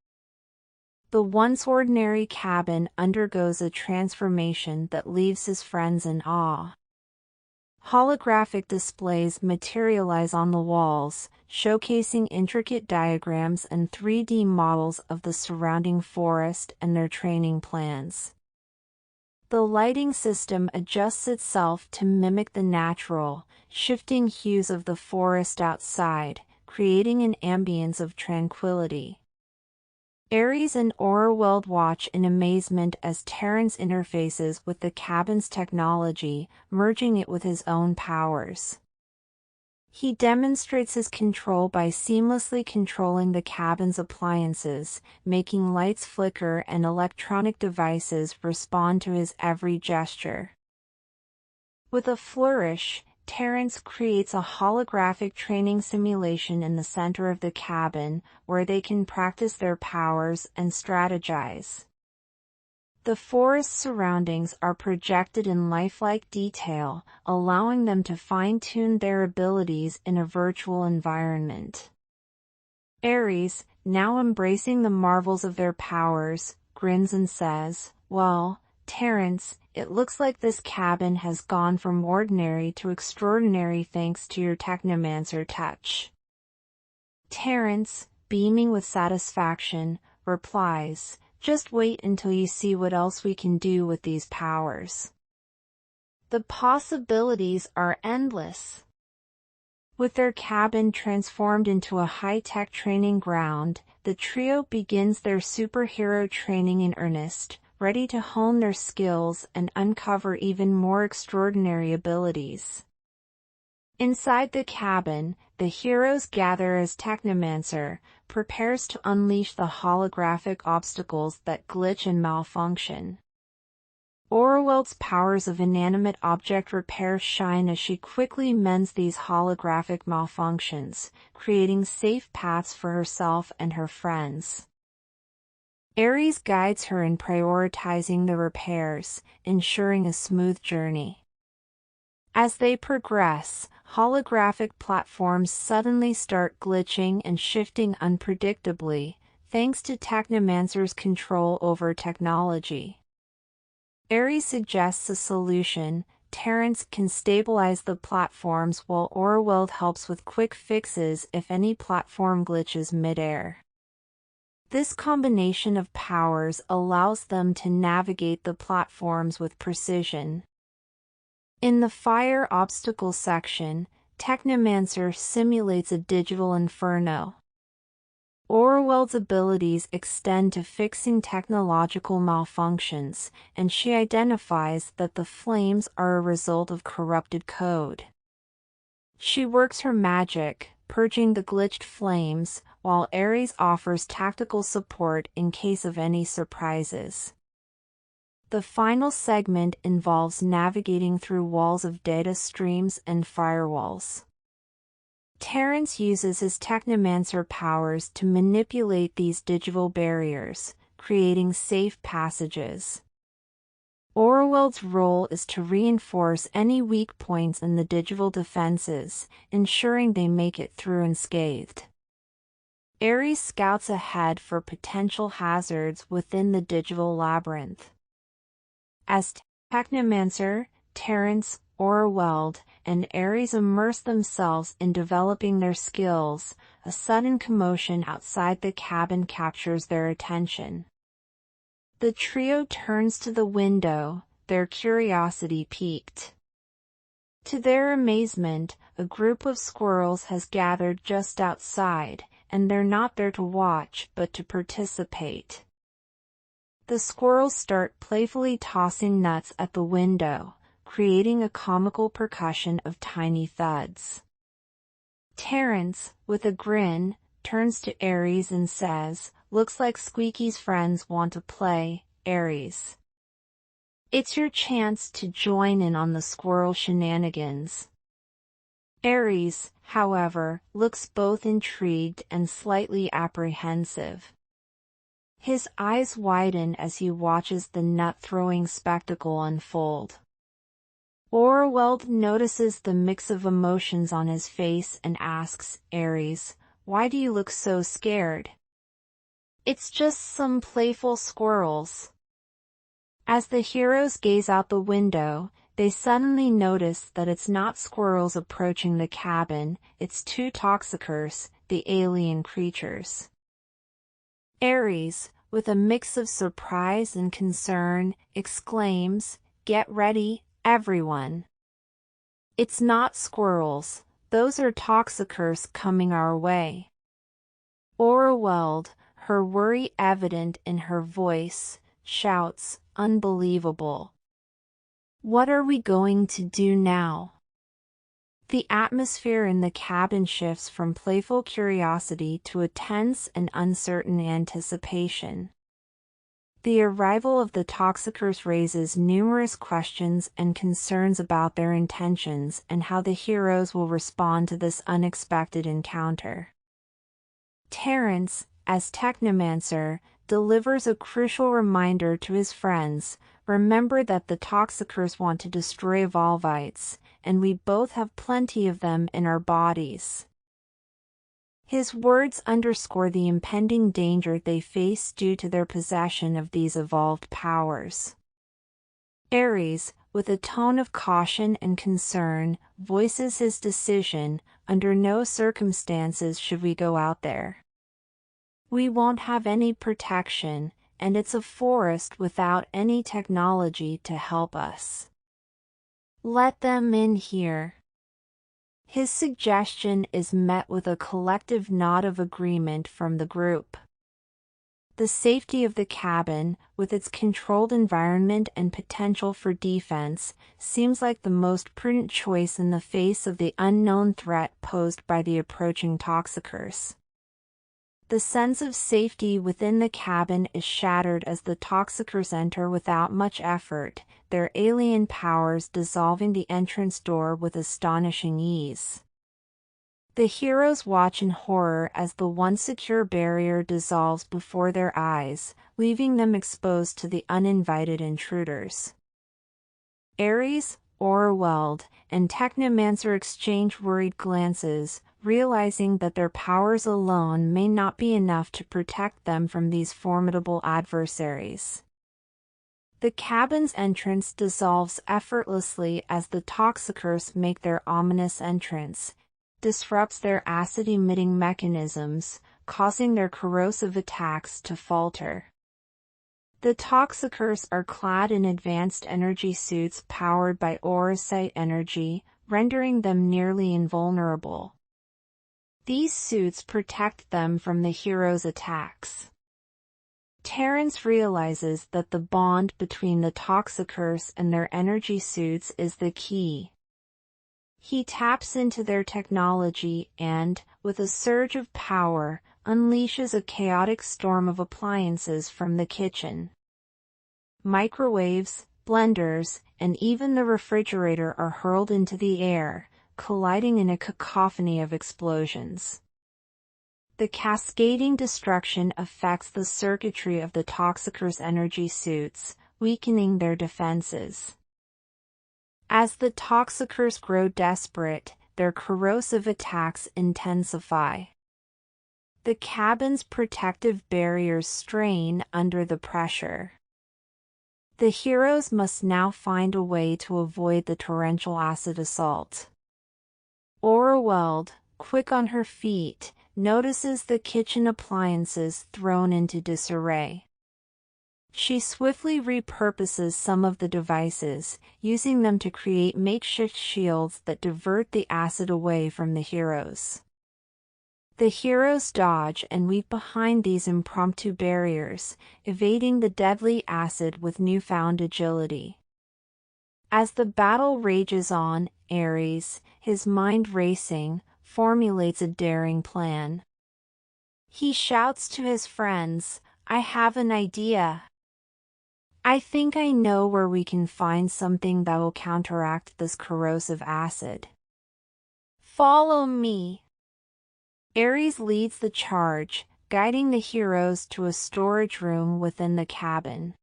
The once ordinary cabin undergoes a transformation that leaves his friends in awe. Holographic displays materialize on the walls, showcasing intricate diagrams and 3D models of the surrounding forest and their training plans. The lighting system adjusts itself to mimic the natural, shifting hues of the forest outside, creating an ambience of tranquility. Ares and Auraweld watch in amazement as Terrence interfaces with the cabin's technology, merging it with his own powers. He demonstrates his control by seamlessly controlling the cabin's appliances, making lights flicker and electronic devices respond to his every gesture. With a flourish, Terrence creates a holographic training simulation in the center of the cabin, where they can practice their powers and strategize. The forest surroundings are projected in lifelike detail, allowing them to fine-tune their abilities in a virtual environment. Ares, now embracing the marvels of their powers, grins and says, "Well, Terrence, it looks like this cabin has gone from ordinary to extraordinary thanks to your Technomancer touch." Terrence, beaming with satisfaction, replies, "Just wait until you see what else we can do with these powers. The possibilities are endless." With their cabin transformed into a high-tech training ground, the trio begins their superhero training in earnest, ready to hone their skills and uncover even more extraordinary abilities. Inside the cabin, the heroes gather as Technomancer prepares to unleash the holographic obstacles that glitch and malfunction. Aurawel's powers of inanimate object repair shine as she quickly mends these holographic malfunctions, creating safe paths for herself and her friends. Ares guides her in prioritizing the repairs, ensuring a smooth journey. As they progress, holographic platforms suddenly start glitching and shifting unpredictably, thanks to Technomancer's control over technology. Ares suggests a solution. Terrence can stabilize the platforms while Auraweld helps with quick fixes if any platform glitches mid-air. This combination of powers allows them to navigate the platforms with precision. In the fire obstacle section, Technomancer simulates a digital inferno. Aurawel's abilities extend to fixing technological malfunctions, and she identifies that the flames are a result of corrupted code. She works her magic, purging the glitched flames, while Ares offers tactical support in case of any surprises. The final segment involves navigating through walls of data streams and firewalls. Terrence uses his Technomancer powers to manipulate these digital barriers, creating safe passages. Aurawel's role is to reinforce any weak points in the digital defenses, ensuring they make it through unscathed. Ares scouts ahead for potential hazards within the digital labyrinth. As Technomancer, Terrence, Auraweld, and Ares immerse themselves in developing their skills, a sudden commotion outside the cabin captures their attention. The trio turns to the window, their curiosity piqued. To their amazement, a group of squirrels has gathered just outside, and they're not there to watch but to participate. The squirrels start playfully tossing nuts at the window, creating a comical percussion of tiny thuds. Terrence, with a grin, turns to Ares and says, "Looks like Squeaky's friends want to play, Ares. It's your chance to join in on the squirrel shenanigans." Ares, however, looks both intrigued and slightly apprehensive. His eyes widen as he watches the nut-throwing spectacle unfold. Auraweld notices the mix of emotions on his face and asks, "Ares, why do you look so scared?" "It's just some playful squirrels." As the heroes gaze out the window, they suddenly notice that it's not squirrels approaching the cabin, it's two Toxicors, the alien creatures. Ares, with a mix of surprise and concern, exclaims, "Get ready, everyone. It's not squirrels, those are Toxicors coming our way." Auraweld, her worry evident in her voice, shouts, "Unbelievable. What are we going to do now?" The atmosphere in the cabin shifts from playful curiosity to a tense and uncertain anticipation. The arrival of the Toxicors raises numerous questions and concerns about their intentions and how the heroes will respond to this unexpected encounter. Terrence, as Technomancer, delivers a crucial reminder to his friends. Remember that the Toxicors want to destroy evolvites, and we both have plenty of them in our bodies. His words underscore the impending danger they face due to their possession of these evolved powers. Ares, with a tone of caution and concern, voices his decision: under no circumstances should we go out there. We won't have any protection, and it's a forest without any technology to help us. Let them in here. His suggestion is met with a collective nod of agreement from the group. The safety of the cabin, with its controlled environment and potential for defense, seems like the most prudent choice in the face of the unknown threat posed by the approaching Toxicors. The sense of safety within the cabin is shattered as the Toxicors enter without much effort, their alien powers dissolving the entrance door with astonishing ease. The heroes watch in horror as the once secure barrier dissolves before their eyes, leaving them exposed to the uninvited intruders. Ares, Auraweld, and Technomancer exchange worried glances, realizing that their powers alone may not be enough to protect them from these formidable adversaries. The cabin's entrance dissolves effortlessly as the Toxicors make their ominous entrance, disrupts their acid-emitting mechanisms, causing their corrosive attacks to falter. The Toxicors are clad in advanced energy suits powered by auracite energy, rendering them nearly invulnerable. These suits protect them from the heroes' attacks. Terrence realizes that the bond between the Toxicors and their energy suits is the key. He taps into their technology and, with a surge of power, unleashes a chaotic storm of appliances from the kitchen. Microwaves, blenders, and even the refrigerator are hurled into the air, colliding in a cacophony of explosions. The cascading destruction affects the circuitry of the Toxicors' energy suits, weakening their defenses. As the Toxicors grow desperate, their corrosive attacks intensify. The cabin's protective barriers strain under the pressure. The heroes must now find a way to avoid the torrential acid assault. Auraweld, quick on her feet, notices the kitchen appliances thrown into disarray. She swiftly repurposes some of the devices, using them to create makeshift shields that divert the acid away from the heroes. The heroes dodge and weave behind these impromptu barriers, evading the deadly acid with newfound agility. As the battle rages on, Ares, his mind racing, formulates a daring plan. He shouts to his friends, "I have an idea. I think I know where we can find something that will counteract this corrosive acid. Follow me." Ares leads the charge, guiding the heroes to a storage room within the cabin.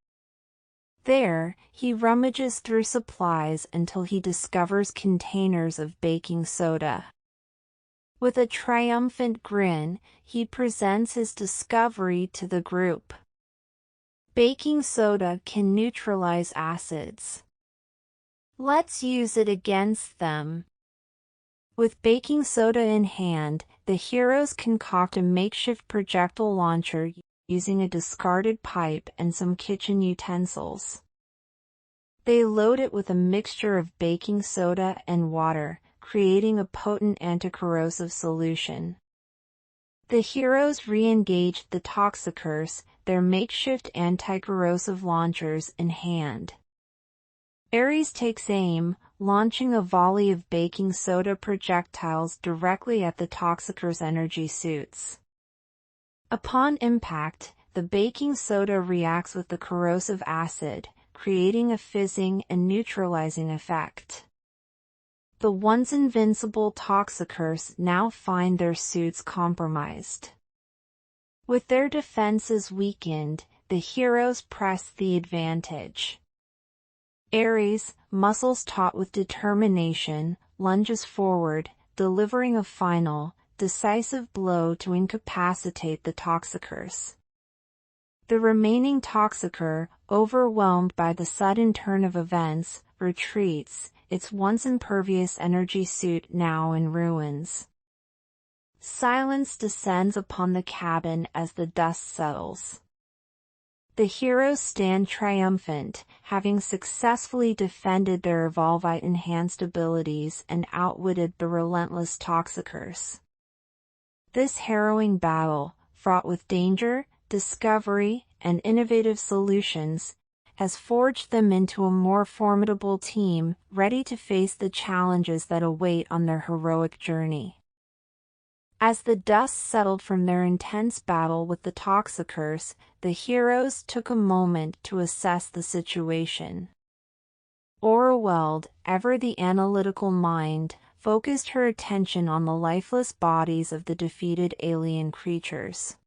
There, he rummages through supplies until he discovers containers of baking soda. With a triumphant grin, he presents his discovery to the group. Baking soda can neutralize acids. Let's use it against them. With baking soda in hand, the heroes concoct a makeshift projectile launcher using a discarded pipe and some kitchen utensils. They load it with a mixture of baking soda and water, creating a potent anti-corrosive solution. The heroes re-engage the Toxicors, their makeshift anti-corrosive launchers in hand. Ares takes aim, launching a volley of baking soda projectiles directly at the Toxicors' energy suits. Upon impact, the baking soda reacts with the corrosive acid, creating a fizzing and neutralizing effect. The once invincible Toxicors now find their suits compromised. With their defenses weakened, the heroes press the advantage. Ares, muscles taut with determination, lunges forward, delivering a final, decisive blow to incapacitate the Toxicors. The remaining Toxicor, overwhelmed by the sudden turn of events, retreats, its once impervious energy suit now in ruins. Silence descends upon the cabin as the dust settles. The heroes stand triumphant, having successfully defended their evolvite-enhanced abilities and outwitted the relentless Toxicors. This harrowing battle, fraught with danger, discovery, and innovative solutions, has forged them into a more formidable team, ready to face the challenges that await on their heroic journey. As the dust settled from their intense battle with the Toxicors, the heroes took a moment to assess the situation. Auraweld, ever the analytical mind, focused her attention on the lifeless bodies of the defeated alien creatures.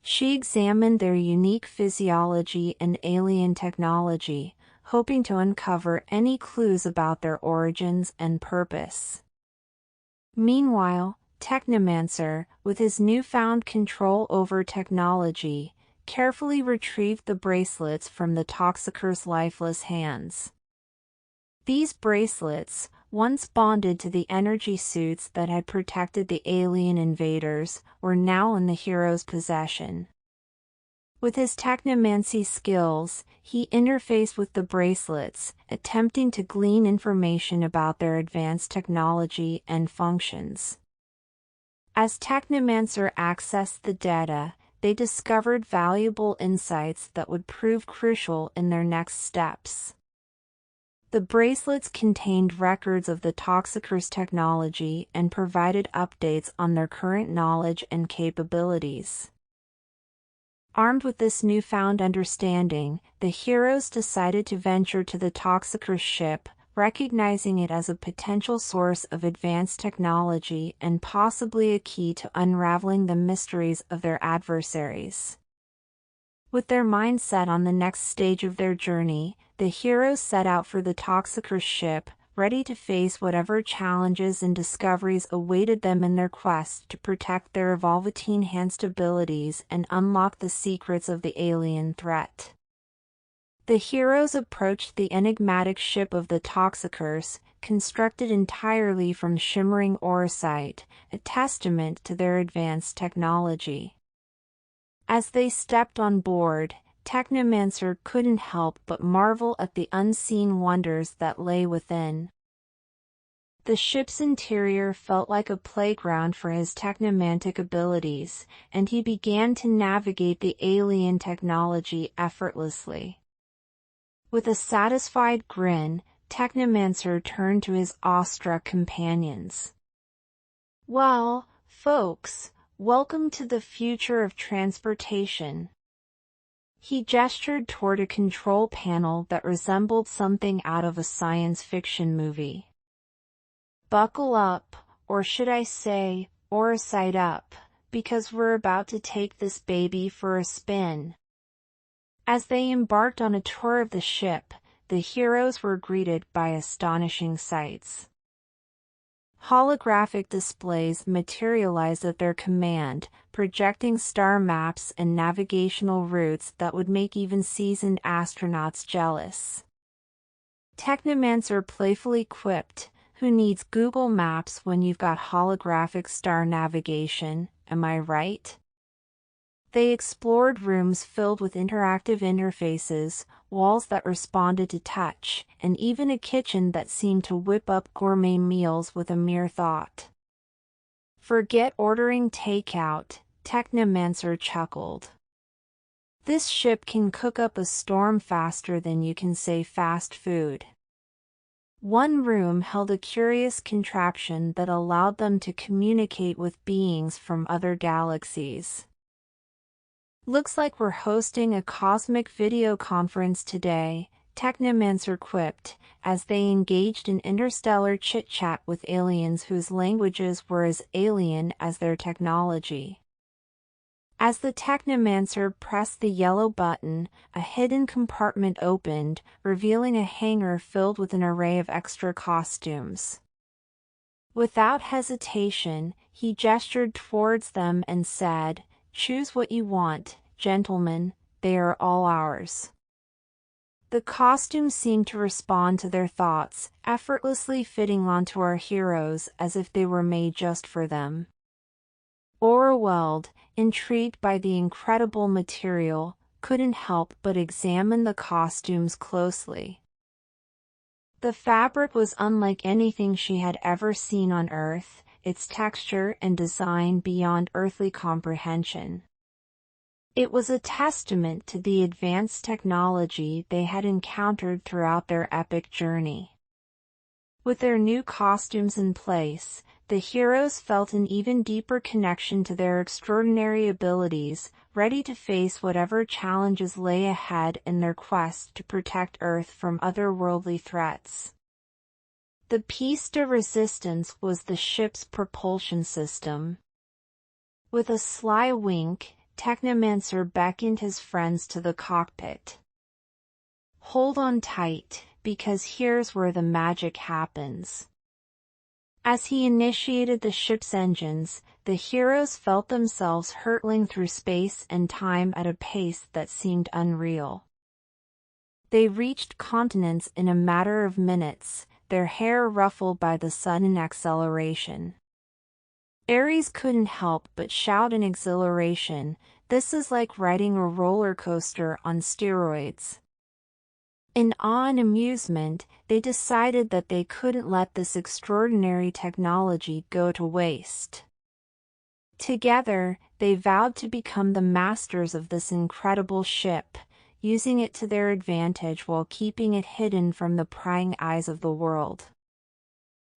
She examined their unique physiology and alien technology, hoping to uncover any clues about their origins and purpose. Meanwhile, Technomancer, with his newfound control over technology, carefully retrieved the bracelets from the Toxicor's lifeless hands. These bracelets, once bonded to the energy suits that had protected the alien invaders, were now in the hero's possession. With his technomancy skills, he interfaced with the bracelets, attempting to glean information about their advanced technology and functions. As Technomancer accessed the data, they discovered valuable insights that would prove crucial in their next steps. The bracelets contained records of the Toxicors' technology and provided updates on their current knowledge and capabilities. Armed with this newfound understanding, the heroes decided to venture to the Toxicors' ship, recognizing it as a potential source of advanced technology and possibly a key to unraveling the mysteries of their adversaries. With their mind set on the next stage of their journey, the heroes set out for the Toxicors' ship, ready to face whatever challenges and discoveries awaited them in their quest to protect their evolvite-enhanced abilities and unlock the secrets of the alien threat. The heroes approached the enigmatic ship of the Toxicors, constructed entirely from shimmering auracite, a testament to their advanced technology. As they stepped on board, Technomancer couldn't help but marvel at the unseen wonders that lay within. The ship's interior felt like a playground for his technomantic abilities, and he began to navigate the alien technology effortlessly. With a satisfied grin, Technomancer turned to his awestruck companions. "Well, folks, welcome to the future of transportation." He gestured toward a control panel that resembled something out of a science fiction movie. "Buckle up, or should I say, auracite up, because we're about to take this baby for a spin." As they embarked on a tour of the ship, the heroes were greeted by astonishing sights. Holographic displays materialized at their command, projecting star maps and navigational routes that would make even seasoned astronauts jealous. Technomancer playfully quipped, "Who needs Google Maps when you've got holographic star navigation, am I right?" They explored rooms filled with interactive interfaces, walls that responded to touch, and even a kitchen that seemed to whip up gourmet meals with a mere thought. "Forget ordering takeout," Technomancer chuckled. "This ship can cook up a storm faster than you can say fast food." One room held a curious contraption that allowed them to communicate with beings from other galaxies. "Looks like we're hosting a cosmic video conference today," Technomancer quipped, as they engaged in interstellar chit-chat with aliens whose languages were as alien as their technology. As the Technomancer pressed the yellow button, a hidden compartment opened, revealing a hangar filled with an array of extra costumes. Without hesitation, he gestured towards them and said, "Choose what you want, gentlemen, they are all ours." The costumes seemed to respond to their thoughts, effortlessly fitting onto our heroes as if they were made just for them. Auraweld, intrigued by the incredible material, couldn't help but examine the costumes closely. The fabric was unlike anything she had ever seen on Earth, its texture and design beyond earthly comprehension. It was a testament to the advanced technology they had encountered throughout their epic journey. With their new costumes in place, the heroes felt an even deeper connection to their extraordinary abilities, ready to face whatever challenges lay ahead in their quest to protect Earth from otherworldly threats. The piece de resistance was the ship's propulsion system. With a sly wink, Technomancer beckoned his friends to the cockpit. "Hold on tight, because here's where the magic happens." As he initiated the ship's engines, the heroes felt themselves hurtling through space and time at a pace that seemed unreal. They reached continents in a matter of minutes, their hair ruffled by the sudden acceleration. Ares couldn't help but shout in exhilaration, "This is like riding a roller coaster on steroids." In awe and amusement, they decided that they couldn't let this extraordinary technology go to waste. Together, they vowed to become the masters of this incredible ship, using it to their advantage while keeping it hidden from the prying eyes of the world.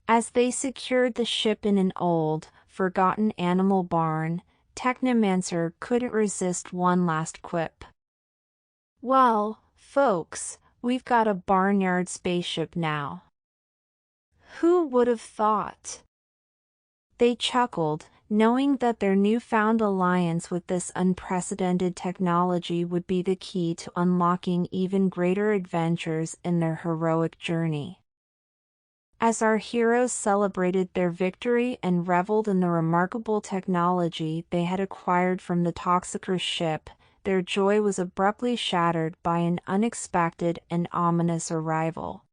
As they secured the ship in an old, forgotten animal barn, Technomancer couldn't resist one last quip. "Well, folks, we've got a barnyard spaceship now. Who would have thought?" They chuckled, knowing that their newfound alliance with this unprecedented technology would be the key to unlocking even greater adventures in their heroic journey. As our heroes celebrated their victory and reveled in the remarkable technology they had acquired from the Toxicors ship, their joy was abruptly shattered by an unexpected and ominous arrival.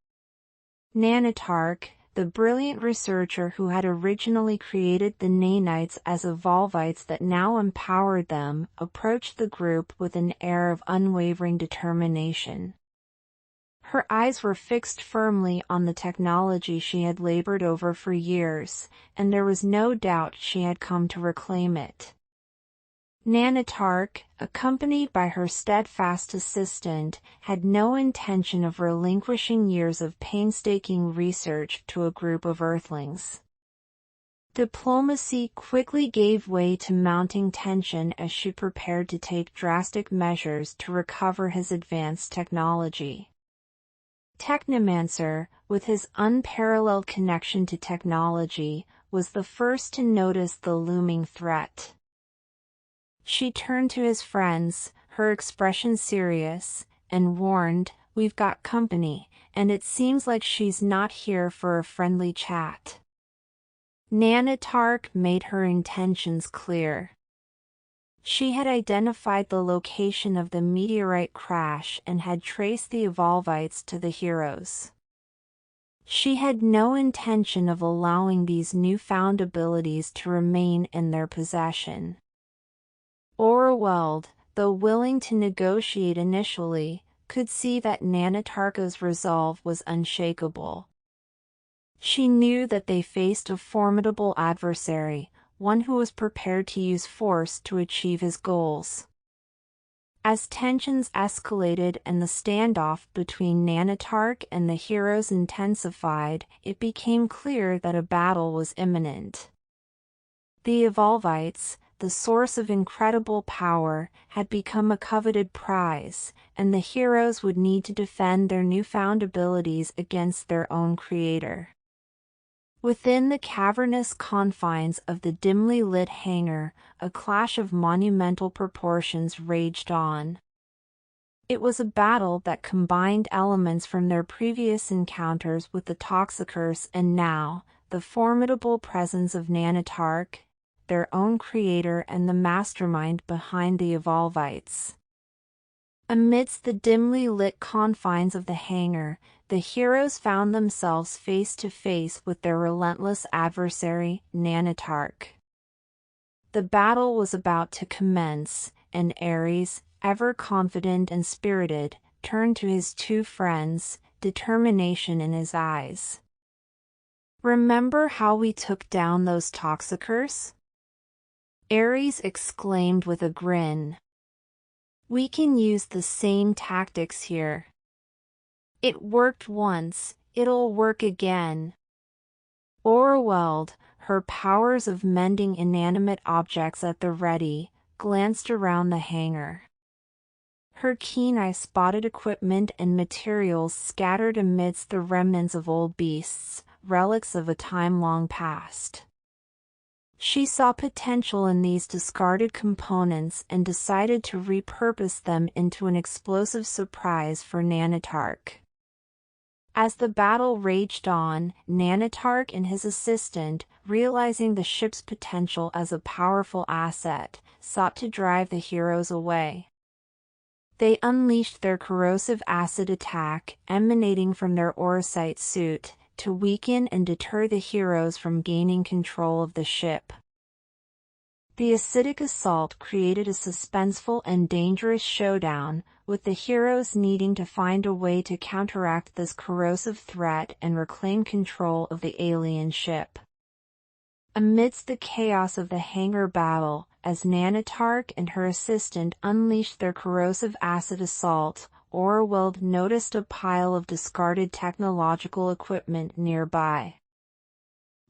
Nanitarch, the brilliant researcher who had originally created the nanites as evolvites that now empowered them, approached the group with an air of unwavering determination. Her eyes were fixed firmly on the technology she had labored over for years, and there was no doubt she had come to reclaim it. Nanitarch, accompanied by her steadfast assistant, had no intention of relinquishing years of painstaking research to a group of Earthlings. Diplomacy quickly gave way to mounting tension as she prepared to take drastic measures to recover his advanced technology. Technomancer, with his unparalleled connection to technology, was the first to notice the looming threat. She turned to his friends, her expression serious, and warned, "We've got company, and it seems like she's not here for a friendly chat." Nanitarch made her intentions clear. She had identified the location of the meteorite crash and had traced the evolvites to the heroes. She had no intention of allowing these newfound abilities to remain in their possession. Auraweld, though willing to negotiate initially, could see that Nanitarch's resolve was unshakable. She knew that they faced a formidable adversary, one who was prepared to use force to achieve his goals. As tensions escalated and the standoff between Nanitarch and the heroes intensified, it became clear that a battle was imminent. The evolvites, the source of incredible power, had become a coveted prize, and the heroes would need to defend their newfound abilities against their own creator. Within the cavernous confines of the dimly lit hangar, a clash of monumental proportions raged on. It was a battle that combined elements from their previous encounters with the Toxicors and now, the formidable presence of Nanitarch, their own creator and the mastermind behind the evolvites. Amidst the dimly lit confines of the hangar, the heroes found themselves face to face with their relentless adversary, Nanitarch. The battle was about to commence, and Ares, ever confident and spirited, turned to his two friends, determination in his eyes. "Remember how we took down those Toxicors?" Ares exclaimed with a grin. "We can use the same tactics here. It worked once, it'll work again." Auraweld, her powers of mending inanimate objects at the ready, glanced around the hangar. Her keen eye spotted equipment and materials scattered amidst the remnants of old beasts, relics of a time long past. She saw potential in these discarded components and decided to repurpose them into an explosive surprise for Nanitarch. As the battle raged on, Nanitarch and his assistant, realizing the ship's potential as a powerful asset, sought to drive the heroes away. They unleashed their corrosive acid attack, emanating from their auraweld suit, to weaken and deter the heroes from gaining control of the ship. The acidic assault created a suspenseful and dangerous showdown, with the heroes needing to find a way to counteract this corrosive threat and reclaim control of the alien ship. Amidst the chaos of the hangar battle, as Nanitarch and her assistant unleashed their corrosive acid assault, Auraweld noticed a pile of discarded technological equipment nearby.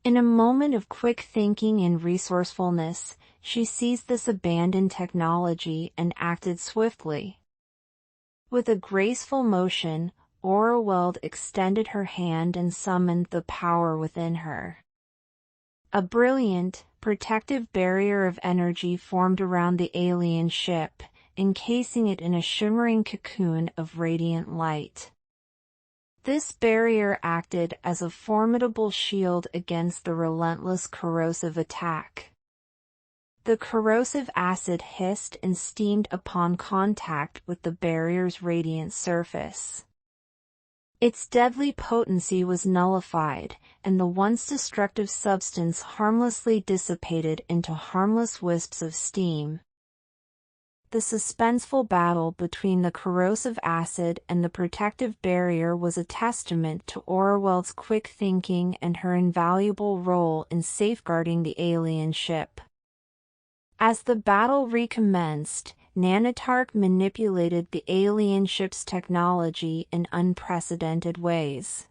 In a moment of quick thinking and resourcefulness, she seized this abandoned technology and acted swiftly. With a graceful motion, Auraweld extended her hand and summoned the power within her. A brilliant, protective barrier of energy formed around the alien ship, encasing it in a shimmering cocoon of radiant light. This barrier acted as a formidable shield against the relentless corrosive attack. The corrosive acid hissed and steamed upon contact with the barrier's radiant surface. Its deadly potency was nullified, and the once destructive substance harmlessly dissipated into harmless wisps of steam. The suspenseful battle between the corrosive acid and the protective barrier was a testament to Auraweld's quick thinking and her invaluable role in safeguarding the alien ship. As the battle recommenced, Nanitarch manipulated the alien ship's technology in unprecedented ways.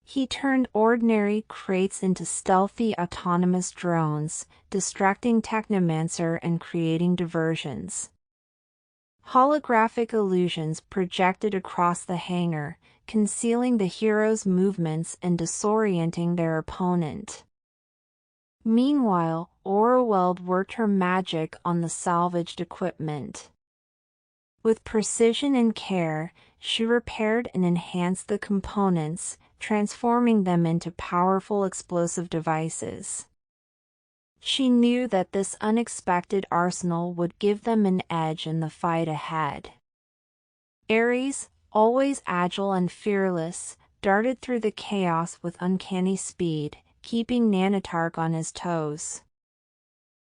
He turned ordinary crates into stealthy autonomous drones, distracting Technomancer and creating diversions. Holographic illusions projected across the hangar, concealing the heroes' movements and disorienting their opponent. Meanwhile, Auraweld worked her magic on the salvaged equipment. With precision and care, she repaired and enhanced the components, transforming them into powerful explosive devices. She knew that this unexpected arsenal would give them an edge in the fight ahead. Ares, always agile and fearless, darted through the chaos with uncanny speed, keeping Nanitarch on his toes.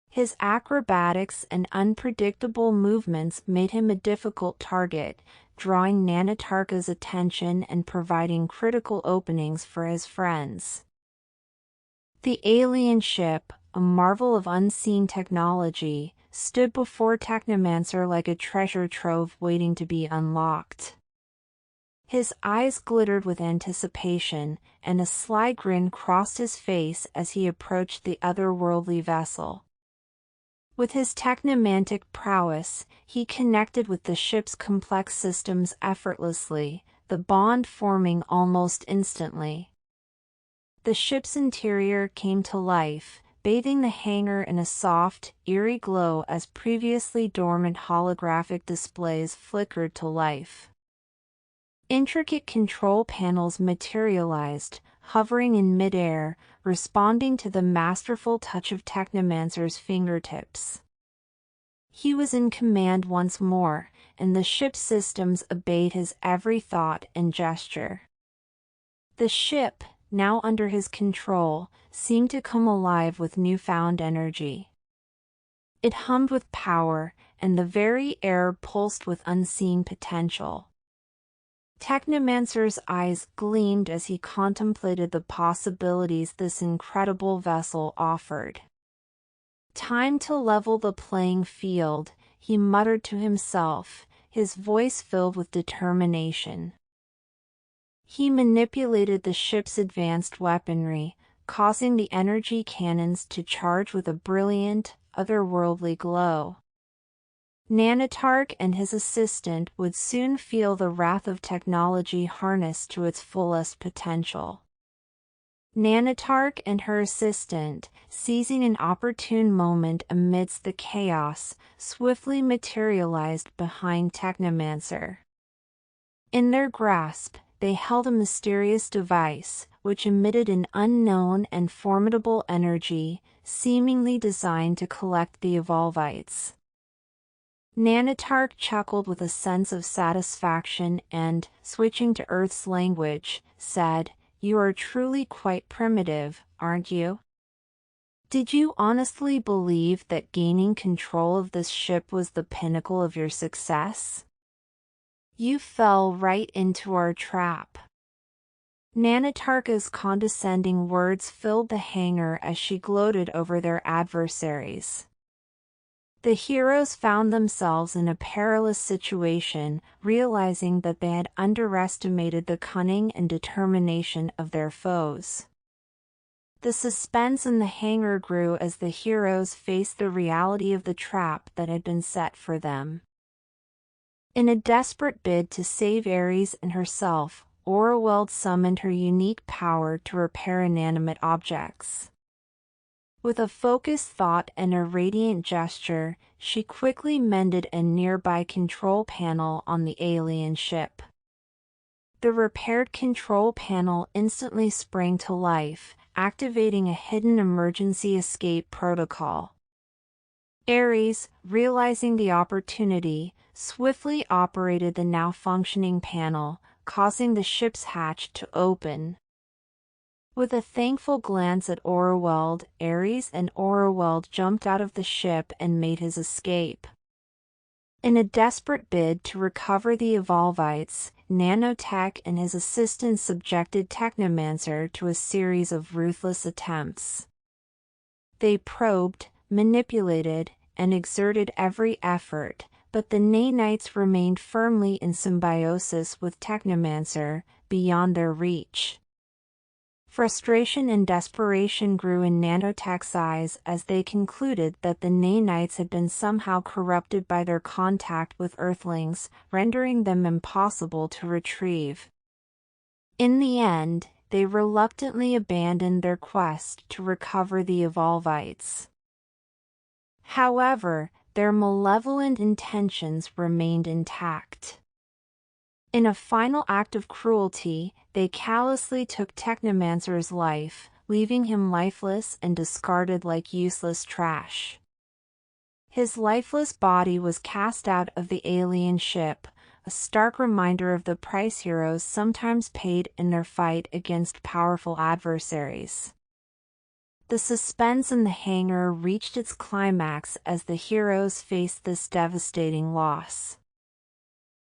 His acrobatics and unpredictable movements made him a difficult target, drawing Nanitarch's attention and providing critical openings for his friends. The alien ship, a marvel of unseen technology, stood before Technomancer like a treasure trove waiting to be unlocked. His eyes glittered with anticipation, and a sly grin crossed his face as he approached the otherworldly vessel. With his technomantic prowess, he connected with the ship's complex systems effortlessly, the bond forming almost instantly. The ship's interior came to life, bathing the hangar in a soft, eerie glow as previously dormant holographic displays flickered to life. Intricate control panels materialized, hovering in midair, responding to the masterful touch of Technomancer's fingertips. He was in command once more, and the ship's systems obeyed his every thought and gesture. The ship, now under his control, seemed to come alive with newfound energy. It hummed with power, and the very air pulsed with unseen potential. Technomancer's eyes gleamed as he contemplated the possibilities this incredible vessel offered. "Time to level the playing field," he muttered to himself, his voice filled with determination. He manipulated the ship's advanced weaponry, causing the energy cannons to charge with a brilliant, otherworldly glow. Nanitarch and his assistant would soon feel the wrath of technology harnessed to its fullest potential. Nanitarch and her assistant, seizing an opportune moment amidst the chaos, swiftly materialized behind Technomancer. In their grasp, they held a mysterious device, which emitted an unknown and formidable energy, seemingly designed to collect the evolvites. Nanitarch chuckled with a sense of satisfaction and, switching to Earth's language, said, "You are truly quite primitive, aren't you? Did you honestly believe that gaining control of this ship was the pinnacle of your success? You fell right into our trap." Nanitarch's condescending words filled the hangar as she gloated over their adversaries. The heroes found themselves in a perilous situation, realizing that they had underestimated the cunning and determination of their foes. The suspense in the hangar grew as the heroes faced the reality of the trap that had been set for them. In a desperate bid to save Ares and herself, Auraweld summoned her unique power to repair inanimate objects. With a focused thought and a radiant gesture, she quickly mended a nearby control panel on the alien ship. The repaired control panel instantly sprang to life, activating a hidden emergency escape protocol. Ares, realizing the opportunity, swiftly operated the now functioning panel, causing the ship's hatch to open. With a thankful glance at Auraweld, Ares and Auraweld jumped out of the ship and made his escape. In a desperate bid to recover the evolvites, Nanotech and his assistant subjected Technomancer to a series of ruthless attempts. They probed, manipulated, and exerted every effort, but the nanites remained firmly in symbiosis with Technomancer, beyond their reach. Frustration and desperation grew in Nanotech's eyes as they concluded that the nanites had been somehow corrupted by their contact with Earthlings, rendering them impossible to retrieve. In the end, they reluctantly abandoned their quest to recover the evolvites. However, their malevolent intentions remained intact. In a final act of cruelty, they callously took Technomancer's life, leaving him lifeless and discarded like useless trash. His lifeless body was cast out of the alien ship, a stark reminder of the price heroes sometimes paid in their fight against powerful adversaries. The suspense in the hangar reached its climax as the heroes faced this devastating loss.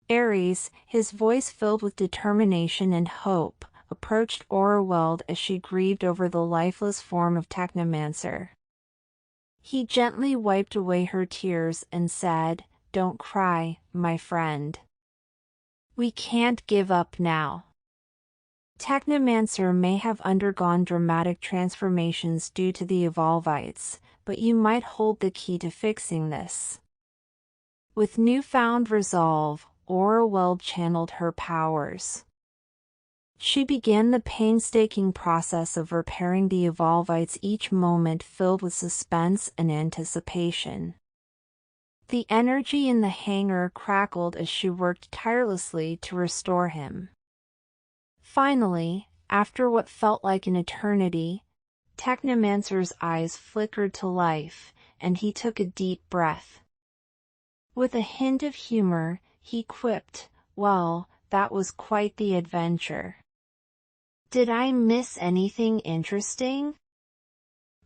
Ares, his voice filled with determination and hope, approached Auraweld as she grieved over the lifeless form of Technomancer. He gently wiped away her tears and said, "Don't cry, my friend. We can't give up now. Technomancer may have undergone dramatic transformations due to the evolvites, but you might hold the key to fixing this." With newfound resolve, Auraweld channeled her powers. She began the painstaking process of repairing the evolvites, each moment filled with suspense and anticipation. The energy in the hangar crackled as she worked tirelessly to restore him. Finally, after what felt like an eternity, Technomancer's eyes flickered to life, and he took a deep breath. With a hint of humor, he quipped, "Well, that was quite the adventure. Did I miss anything interesting?"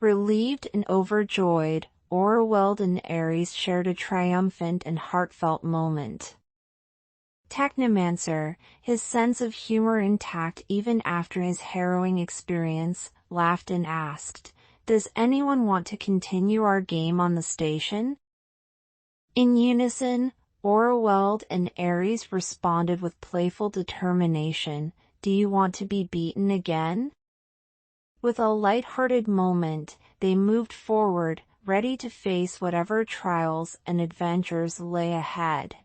Relieved and overjoyed, Auraweld and Ares shared a triumphant and heartfelt moment. Technomancer, his sense of humor intact even after his harrowing experience, laughed and asked, "Does anyone want to continue our game on the station?" In unison, Auraweld and Ares responded with playful determination, "Do you want to be beaten again?" With a light-hearted moment, they moved forward, ready to face whatever trials and adventures lay ahead.